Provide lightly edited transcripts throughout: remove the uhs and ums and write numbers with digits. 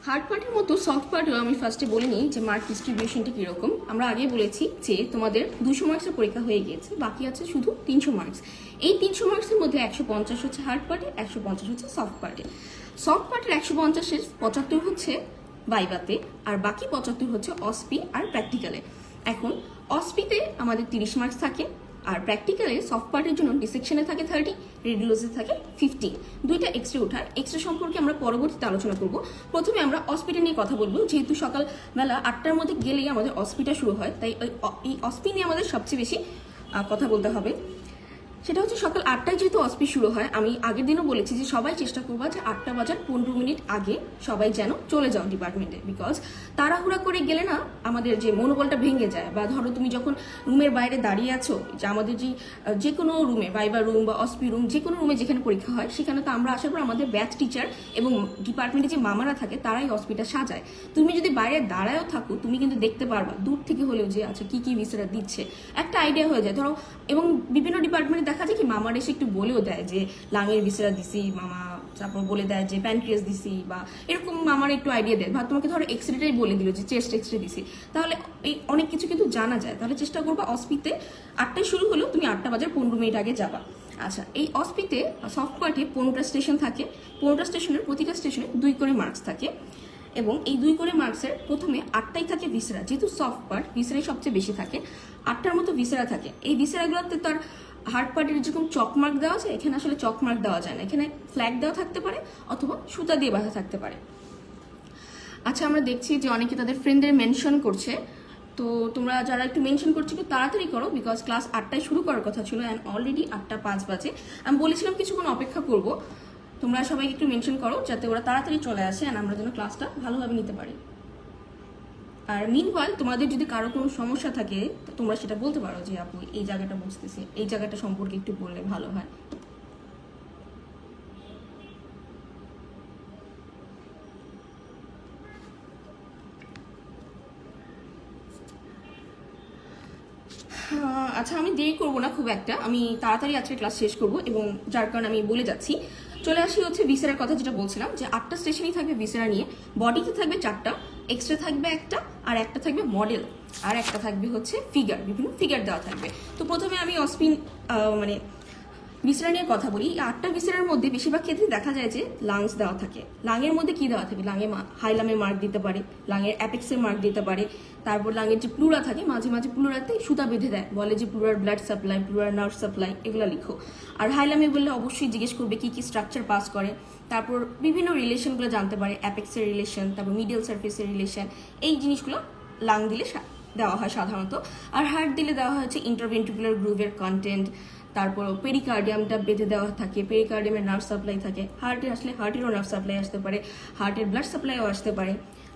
Hard পার্টের মতো soft পার্টেও আমি ফার্স্টে বলে নিই যে মার্ক ডিস্ট্রিবিউশনটা কীরকম। আমরা আগে বলেছি যে তোমাদের 200 মার্কসের পরীক্ষা হয়ে গিয়েছে, বাকি আছে শুধু 300 মার্কস। এই 300 মার্কসের মধ্যে 150 হচ্ছে হার্ড পার্টে, 150 হচ্ছে সফট পার্টে। সফট পার্টের 150-এর 75 হচ্ছে ভাইভাতে, আর বাকি 75 হচ্ছে অসপি আর প্র্যাকটিক্যালে। এখন অসপিতে আমাদের 30 মার্কস থাকে, আর প্র্যাকটিক্যালে সফট পার্টের জন্য ডিসেকশনে থাকে 30, রেডিওলজি থাকে 15। দুইটা এক্সরে ওঠায়। এক্সরে সম্পর্কে আমরা পরবর্তীতে আলোচনা করব। প্রথমে আমরা অসপিটা নিয়ে কথা বলবো, যেহেতু সকালবেলা 8টার মধ্যে গেলেই আমাদের অসপিটা শুরু হয়, তাই এই অসপি নিয়ে আমাদের সবচেয়ে বেশি কথা বলতে হবে। সেটা হচ্ছে সকাল 8টায় যেহেতু অসপি শুরু হয়, আমি আগের দিনও বলেছি যে সবাই চেষ্টা করবা যে 8টা বাজার 15 মিনিট আগে সবাই যেন চলে যাও ডিপার্টমেন্টে, বিকজ তাড়াহুড়া করে গেলে না আমাদের যে মনোবলটা ভেঙে যায়। বা ধরো তুমি যখন রুমের বাইরে দাঁড়িয়ে আছো, যে আমাদের যে কোনো রুমে, ভাইবা রুম বা অসপি রুম, যে কোনো রুমে যেখানে পরীক্ষা হয়, সেখানে তো আমরা আসার পর আমাদের ব্যাচ টিচার এবং ডিপার্টমেন্টে যে মামারা থাকে তারাই অসপিটা সাজায়। তুমি যদি বাইরে দাঁড়ায়ও থাকো, তুমি কিন্তু দেখতে পারবা দূর থেকে হলেও যে আচ্ছা কি কি ভিসারা দিচ্ছে, একটা আইডিয়া হয়ে যায়। ধরো, এবং বিভিন্ন ডিপার্টমেন্টে দেখা যায় কি মামার এসে একটু বলেও দেয় যে লাঙের ভিসেরা দিছি মামা, তারপর বলে দেয় যে প্যানক্রিয়াস দিছি, বা এরকম মামার একটু আইডিয়া দেয়। বা তোমাকে ধরো এক্সরেটাই বলে দিল যে চেস্ট এক্সরে দিছি, তাহলে এই অনেক কিছু কিন্তু জানা যায়। তাহলে চেষ্টা করবা অসপিতে 8টায় শুরু হলেও তুমি 8টা বাজার 15 মিনিট আগে যাবা। আচ্ছা, এই অসপিতে সফট পার্টে 15টা স্টেশন থাকে। 15টা স্টেশনের প্রতিটা স্টেশনে 2 করে মার্কস থাকে, এবং এই 2 করে মার্কসের প্রথমে 8টাই থাকে ভিসেরা। যেহেতু সফট পার্ট, ভিসেরাই সবচেয়ে বেশি থাকে, 8টার মতো ভিসেরা থাকে। এই ভিসেরাগুলোতে তার হার্ড পার্টের যেরকম চক মার্ক দেওয়া যায়, এখানে আসলে চক মার্ক দেওয়া যায় না। এখানে ফ্ল্যাগ দেওয়া থাকতে পারে অথবা সুতা দিয়ে বাঁধা থাকতে পারে। আচ্ছা, আমরা দেখছি যে অনেকে তাদের ফ্রেন্ডদের মেনশন করছে, তো তোমরা যারা একটু মেনশন করছো একটু তাড়াতাড়ি করো, বিকজ ক্লাস 8টায় শুরু করার কথা ছিল, অ্যান্ড অলরেডি 8টা 5 বাজে। আমি বলেছিলাম কিছুক্ষণ অপেক্ষা করব, তোমরা সবাই একটু মেনশন করো যাতে ওরা তাড়াতাড়ি চলে আসে অ্যান্ড আমরা যেন ক্লাসটা ভালোভাবে নিতে পারি। আর মিনওয়াইল তোমাদের যদি কারো কোনো সমস্যা থাকে তোমরা সেটা বলতে পারো যে আপু এই জায়গাটা বুঝতেছি, এই জায়গাটা সম্পর্কে একটু বললে ভালো হয়। আচ্ছা, আমি দেরি করবো না খুব একটা, আমি তাড়াতাড়ি আজকে ক্লাস শেষ করব, এবং যার কারণে আমি বলে যাচ্ছি। চলে আসি হচ্ছে ভিসেরার কথা, যেটা বলছিলাম যে 8টা স্টেশনই থাকবে ভিসেরা নিয়ে। বডিতে থাকবে 4টা, এক্সট্রা থাকবে একটা, আর একটা থাকবে মডেল, আর একটা থাকবে হচ্ছে ফিগার, বিভিন্ন ফিগার দেওয়া থাকবে। তো প্রথমে আমি অসপিন মানে ভিসেরা নিয়ে কথা বলি। 8টা ভিসেরার মধ্যে বেশিরভাগ ক্ষেত্রে দেখা যায় যে লাংস দেওয়া থাকে। লাঙের মধ্যে কি দেওয়া থাকে? লাঙে হাইলামের মার্ক দিতে পারে, লাঙের অ্যাপেক্সের মার্ক দিতে পারে, তারপর লাঙের যে প্লুরা থাকে মাঝে মাঝে প্লুরাতে সুতা বেঁধে দেয়, বলে যে প্লুরার ব্লাড সাপ্লাই, প্লুরার নার্ভ সাপ্লাই, এগুলো লিখো। আর হাইলামে বললে অবশ্যই জিজ্ঞেস করবে কি কি স্ট্রাকচার পাস করে, তারপর বিভিন্ন রিলেশনগুলো জানতে পারে, অ্যাপেক্সের রিলেশন, তারপর মিডিয়াল সার্ফেসের রিলেশন, এই জিনিসগুলো লাং দিলে দেওয়া হয় সাধারণত। আর হার্ট দিলে দেওয়া হয়েছে ইন্টারভেন্ট্রিকুলার গ্রুভের কন্টেন্ট, তারপর পেরিকার্ডিয়ামটা বেঁধে দেওয়া থাকে, পেরিকার্ডিয়ামের নার্ভ সাপ্লাই থাকে। হার্টে আসলে হার্টেরও নার্ভ সাপ্লাই আসতে পারে, হার্টের ব্লাড সাপ্লাইও আসতে পারে।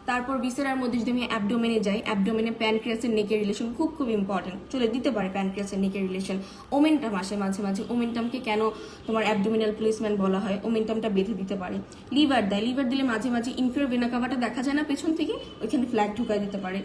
তারপর ভিসেরার মধ্যে যদি আমি অ্যাবডোমেনে যাই, অ্যাবডোমেনে প্যানক্রিয়াসের নেকের রিলেশন খুব খুব ইম্পর্টেন্ট, চলে দিতে পারে প্যানক্রিয়াসের নেকের রিলেশন। ওমেন্টাম আসে মাঝে মাঝে, ওমেন্টামকে কেন তোমার অ্যাবডোমিনাল প্লেসমেন্ট বলা হয়, ওমেন্টামটা বেঁধে দিতে পারে। লিভার দেয়, লিভার দিলে মাঝে মাঝে ইনফিরিয়র ভেনা কাভাটা দেখা যায় না পেছন থেকে, ওইখানে ফ্ল্যাগ ঢুকাই দিতে পারে।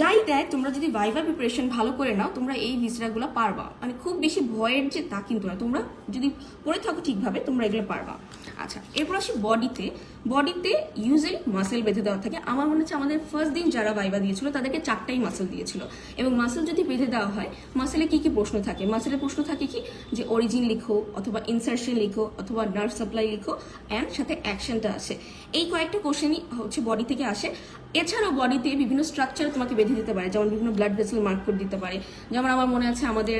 যাই দেয়, তোমরা যদি ভাইভা প্রিপারেশন ভালো করে নাও তোমরা এই ভিসেরাগুলো পারবা। মানে খুব বেশি ভয়ের যে তা কিন্তু না, তোমরা যদি পড়ে থাকো ঠিকভাবে তোমরা এগুলো পারবা। আচ্ছা, এরপর আসি বডিতে। বডিতে ইউজুয়ালি মাসেল বেঁধে দেওয়া থাকে। আমার মনে হচ্ছে আমাদের ফার্স্ট দিন যারা ভাইভা দিয়েছিল তাদেরকে 4টাই মাসেল দিয়েছিল। এবং মাসেল যদি বেঁধে দেওয়া হয়, মাসেলে কি কি প্রশ্ন থাকে? মাসেলের প্রশ্ন থাকে কি যে অরিজিন লিখো, অথবা ইনসার্শন লিখো, অথবা নার্ভ সাপ্লাই লিখো, অ্যান্ড সাথে অ্যাকশনটা আসে। এই কয়েকটা কোশ্চেনই হচ্ছে বডি থেকে আসে। এছাড়াও বডিতে বিভিন্ন স্ট্রাকচার তোমাকে বেঁধে দিতে পারে, যেমন বিভিন্ন ব্লাড ভেসেল মার্ক করে দিতে পারে। যেমন আমার মনে আছে আমাদের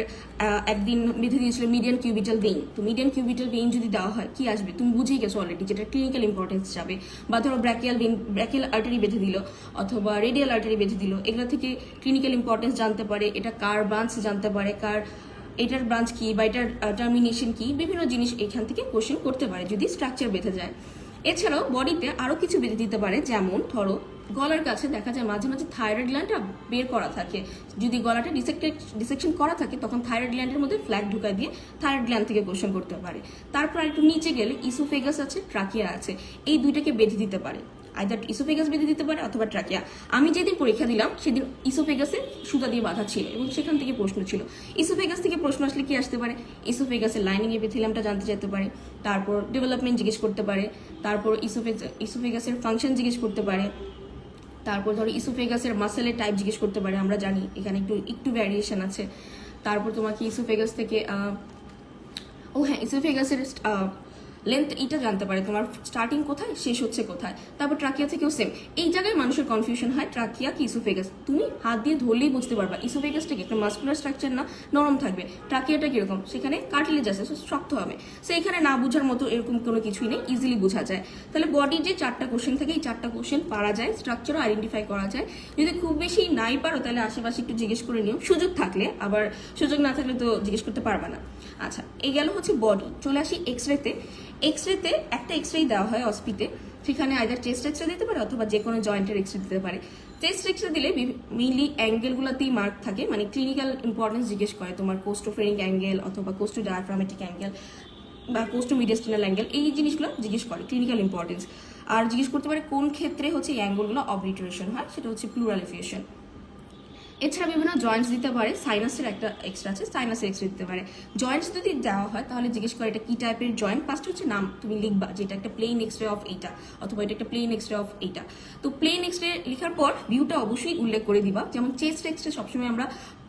একদিন বেঁধে দিয়েছিল মিডিয়ান কিউবিটাল ভেইন। তো মিডিয়ান কিউবিটাল ভেইন যদি দেওয়া হয় কি আসবে তুমি বুঝেই গেছো অলরেডি, যেটা ক্লিনিক্যাল ইম্পর্টেন্স যাবে। বা ধরো ব্র্যাকিয়াল ভেইন, ব্র্যাকিয়াল আর্টারি বেঁধে দিল, অথবা রেডিয়াল আর্টারি বেঁধে দিল, এগুলো থেকে ক্লিনিক্যাল ইম্পর্টেন্স জানতে পারে, এটা কার ব্রাঞ্চ জানতে পারে, এটার ব্রাঞ্চ কি বা এটার টার্মিনেশন কি, বিভিন্ন জিনিস এখান থেকে কোশ্চেন করতে পারে যদি স্ট্রাকচার বেঁধে যায়। এছাড়াও বডিতে আরও কিছু বেঁধে দিতে পারে, যেমন ধরো গলার কাছে দেখা যায় মাঝে মাঝে থাইরয়েড গ্ল্যান্ডটা বের করা থাকে। যদি গলাটা ডিসেকশন করা থাকে তখন থাইরয়েড গ্ল্যান্ডের মধ্যে ফ্ল্যাগ ঢুকাই দিয়ে থাইরয়েড গ্ল্যান্ড থেকে কোশ্চেন করতে পারে। তারপর একটু নিচে গেলে ইসোফেগাস আছে, ট্রাকিয়া আছে, এই দুইটাকে বেঁধে দিতে পারে। আইদার ইসোফেগাস বেঁধে দিতে পারে অথবা ট্রাকিয়া। আমি যেদিন পরীক্ষা দিলাম সেদিন ইসোফেগাসে সুতা দিয়ে বাঁধা ছিল এবং সেখান থেকে প্রশ্ন ছিল। ইসোফেগাস থেকে প্রশ্ন আসলে কি আসতে পারে, ইসোফেগাসের লাইনিং এপিথেলিয়ামটা জানতে চাইতে পারে, তারপর ডেভেলপমেন্ট জিজ্ঞেস করতে পারে, তারপর ইসোফেগাসের ফাংশন জিজ্ঞেস করতে পারে, তারপর ধরো ইসোফেগাসের মাসেলের টাইপ জিজ্ঞেস করতে পারে, আমরা জানি এখানে একটু ভ্যারিয়েশন আছে। তারপর তোমাকে ইসোফেগাস থেকে ইসোফেগাসের লেন্থ এটা জানতে পারে, তোমার স্টার্টিং কোথায় শেষ হচ্ছে কোথায়। তারপর ট্রাকিয়া থেকেও সেম। এই জায়গায় মানুষের কনফিউশন হয় ট্রাকিয়া কি ইসোফেগাস। তুমি হাত দিয়ে ধরলেই বুঝতে পারবা ইসোফেগাসটা কি একটা মাস্কুলার স্ট্রাকচার না, নরম থাকবে। ট্রাকিয়াটা কিরকম, সেখানে কার্টিলেজ আছে, শক্ত হবে। সো এখানে না বোঝার মতো এরকম কোনো কিছুই নেই, ইজিলি বোঝা যায়। তাহলে বডির যে 4টা কোশ্চেন থাকে এই 4টা কোশ্চেন পারা যায়, স্ট্রাকচারও আইডেন্টিফাই করা যায়। যদি খুব বেশি নাই পারো তাহলে আশেপাশে একটু জিজ্ঞেস করে নিও, সুযোগ থাকলে। আবার সুযোগ না থাকলে তো জিজ্ঞেস করতে পারবে না। আচ্ছা, এই গেল হচ্ছে বডি। চলে আসি এক্সরেতে। এক্সরেতে একটা এক্সরে দেওয়া হয় অসপিতে, সেখানে আইদার চেস্ট এক্সরে দিতে পারে অথবা যে কোনো জয়েন্টের এক্সরে দিতে পারে। চেস্ট এক্সরে দিলে মেইনলি অ্যাঙ্গেলগুলোতেই মার্ক থাকে, মানে ক্লিনিক্যাল ইম্পর্টেন্স জিজ্ঞেস করে, তোমার কোস্টোফেরিক অ্যাঙ্গেল অথবা কোস্টো ডায়াফ্রামেটিক অ্যাঙ্গেল বা কোস্টো মিডিয়াস্টিনাল অ্যাঙ্গেল, এই জিনিসগুলো জিজ্ঞেস করে ক্লিনিক্যাল ইম্পর্টেন্স। আর জিজ্ঞেস করতে পারে কোন ক্ষেত্রে হচ্ছে এই অ্যাঙ্গেলগুলো অবলিটারেশন হয়, সেটা হচ্ছে প্লুরালিফিকেশন। এছাড়া বিভিন্ন জয়েন্টস দিতে পারে, সাইনাসের একটা এক্সট্রা আছে, সাইনাসের এক্সরে দিতে পারে। জয়েন্টস যদি দেওয়া হয় তাহলে জিজ্ঞেস করে এটা কি টাইপের জয়েন্ট। ফার্স্ট হচ্ছে নাম তুমি লিখবা, যেটা একটা প্লেন এক্সরে অফ এইটা অথবা এটা একটা প্লেন এক্সরে অফ এইটা। তো প্লেন এক্সরে লেখার পর ভিউটা অবশ্যই উল্লেখ করে দিবা। যেমন চেস্ট এক্সরে সবসময় আমরা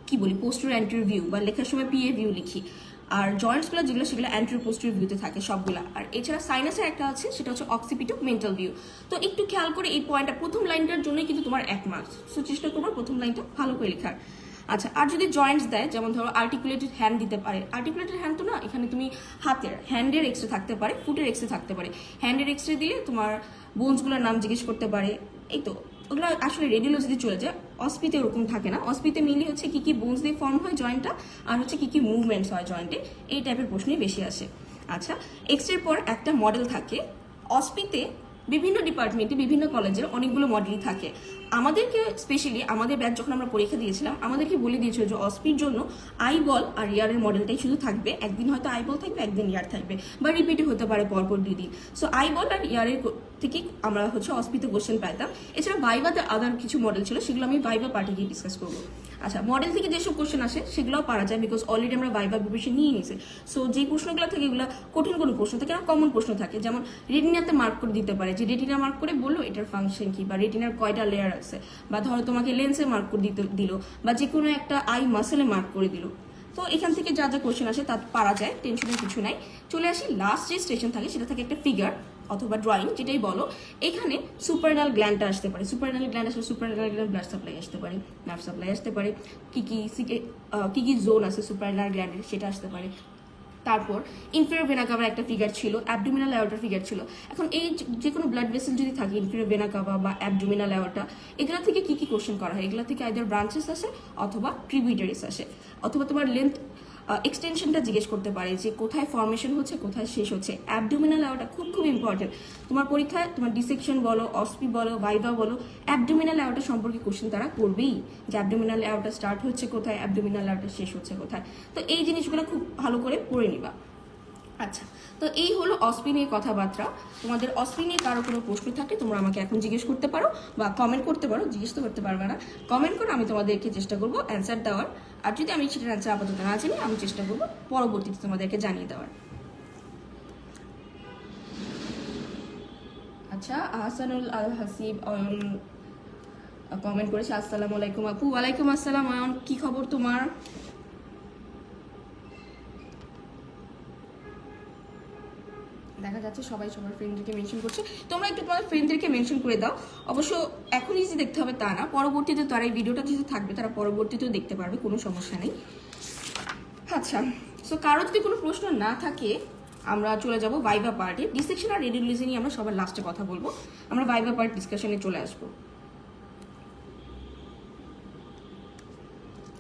কি বলি পোস্টেরিয়র অ্যান্টেরিয়র ভিউ, বা লেখার সময় পিএ ভিউ লিখি। আর জয়েন্টসগুলো যেগুলো সেগুলো অ্যান্টেরিয়র পোস্টেরিয়র ভিউতে থাকে সবগুলা। আর এছাড়া সাইনাসের একটা আছে, সেটা হচ্ছে অক্সিপিটো মেন্টাল ভিউ। তো একটু খেয়াল করে এই পয়েন্টটা, প্রথম লাইনটার জন্যই কিন্তু তোমার 1 মার্কস। সো চেষ্টা করবো প্রথম লাইনটা ভালো করে লেখার। আচ্ছা, আর যদি জয়েন্টস দেয়, যেমন ধরো আর্টিকুলেটেড হ্যান্ড দিতে পারে। আর্টিকুলেটেড হ্যান্ড তো না, এখানে তুমি হাতের হ্যান্ডের এক্সরে থাকতে পারে, ফুটের এক্সরে থাকতে পারে। হ্যান্ডের এক্সরে দিলে তোমার বোনসগুলোর নাম জিজ্ঞেস করতে পারে। এই তো ওগুলো আসলে রেডিওলজিতে চলে যায়, অসপিতে ওরকম থাকে না। অসপিতে মিলি হচ্ছে কি কি বোনস দিয়ে ফর্ম হয় জয়েন্টটা, আর হচ্ছে কি কি মুভমেন্টস হয় জয়েন্টে, এই টাইপের প্রশ্নই বেশি আসে। আচ্ছা, এক্সরের পর একটা মডেল থাকে। অসপিতে বিভিন্ন ডিপার্টমেন্টে বিভিন্ন কলেজের অনেকগুলো মডেলই থাকে। আমাদেরকে স্পেশালি আমাদের ব্যাচ যখন আমরা পরীক্ষা দিয়েছিলাম, আমাদেরকে বলে দিয়েছিল যে অসপির জন্য আই বল আর ইয়ারের মডেলটাই শুধু থাকবে। একদিন হয়তো আই বল থাকবে, একদিন ইয়ার থাকবে, বা রিপিটও হতে পারে পরপর 2 দিন। সো আই বল আর ইয়ারের থেকে আমরা হচ্ছে অসপিতে কোশ্চেন পাইতাম। এছাড়া ভাইভাতে আদার কিছু মডেল ছিল, সেগুলো আমি ভাইভা পার্টি গিয়ে ডিসকাস করবো। আচ্ছা, মডেল থেকে যেসব কোশ্চেন আসে সেগুলোও পারা যায়, বিকজ অলরেডি আমরা ভাইভা প্রিপারেশন নিয়ে নিয়েছি। সো যে প্রশ্নগুলো থাকে এগুলো কঠিন কোনো প্রশ্ন থাকে না, কমন প্রশ্ন থাকে। যেমন রেটিনাতে মার্ক করে দিতে পারে, যে রেটিনা মার্ক করে বললো এটার ফাংশন কি, বা রেটিনার কয়টা লেয়ার আছে, বা ধরো তোমাকে লেন্সে মার্ক করে দিল, বা যে কোনো একটা আই মাসেলে মার্ক করে দিল। তো এখান থেকে যা যা কোশ্চেন আসে তা পারা যায়, টেনশনের কিছু নাই। চলে আসি লাস্ট যে স্টেশন থাকে, সেটা থাকে একটা ফিগার অথবা ড্রয়িং, যেটাই বলো। এখানে সুপারনাল গ্ল্যান্ডটা আসতে পারে। সুপারনাল গ্ল্যান্ড আসলে সুপারনাল গ্ল্যান্ড ব্লাড সাপ্লাই আসতে পারে, নার্ভ সাপ্লাই আসতে পারে, কি কি জোন আছে সুপারনাল গ্ল্যান্ডের সেটা আসতে পারে। তারপর ইনফেরিয়র ভেনা কাভার একটা ফিগার ছিল, অ্যাবডোমিনাল অ্যাওর্টার ফিগার ছিল। এখন এই যে কোনো ব্লাড ভেসেল যদি থাকে, ইনফেরিয়র ভেনা কাভা বা অ্যাবডোমিনাল অ্যাওর্টা, এগুলো থেকে কি কি কোশ্চেন করা হয়? এগুলো থেকে আইদার ব্রাঞ্চেস আসে অথবা ট্রিবিউটারিস আসে, অথবা তোমার লেন্থ এক্সটেনশনটা জিজ্ঞেস করতে পারে, যে কোথায় ফর্মেশন হচ্ছে, কোথায় শেষ হচ্ছে। অ্যাবডোমিনাল অ্যাওর্টা খুব খুব ইম্পর্টেন্ট। তোমার পরীক্ষায় তোমার ডিসেকশন বলো, অসপি বলো, ভাইভা বলো, অ্যাবডোমিনাল অ্যাওর্টা সম্পর্কে কোশ্চেন তারা করবেই, যে অ্যাবডোমিনাল অ্যাওর্টা স্টার্ট হচ্ছে কোথায়, অ্যাবডোমিনাল অ্যাওর্টা শেষ হচ্ছে কোথায়। তো এই জিনিসগুলো খুব ভালো করে পড়ে নিবা। আচ্ছা, তো এই হলো অসপি নিয়ে কথাবার্তা। তোমাদের অসপি নিয়ে কারো কোনো প্রশ্ন থাকে তোমরা আমাকে এখন জিজ্ঞেস করতে পারো, বা কমেন্ট করতে পারো। জিজ্ঞেস তো করতে পারবে না, কমেন্ট করে আমি তোমাদেরকে চেষ্টা করবো অ্যান্সার দেওয়ার। আর যদি আমি সেটার অ্যান্সার আপাতত না জানি, আমি চেষ্টা করবো পরবর্তীতে তোমাদেরকে জানিয়ে দেওয়ার। আচ্ছা, আহসানুল আল হাসিব অয়ন কমেন্ট করেছে, আসসালামু আলাইকুম আপু। ওয়ালাইকুম আসসালাম অয়ন, কি খবর তোমার? দেখা যাচ্ছে সবাই সবার ফ্রেন্ডদেরকে মেনশন করছে। তোমরা একটু তোমাদের ফ্রেন্ডদেরকে মেনশন করে দাও। অবশ্য এখনই যে দেখতে হবে তা না, পরবর্তীতে তারা এই ভিডিওটা যেহেতু থাকবে, তারা পরবর্তীতেও দেখতে পারবে, কোনো সমস্যা নেই। আচ্ছা, সো কারো যদি কোনো প্রশ্ন না থাকে আমরা চলে যাব ভাইভা পার্টে। ডিসেকশন আর রেডিওলজি নিয়ে আমরা সবার লাস্টে কথা বলবো, আমরা ভাইভা পার্ট ডিসকাশনে চলে আসবো।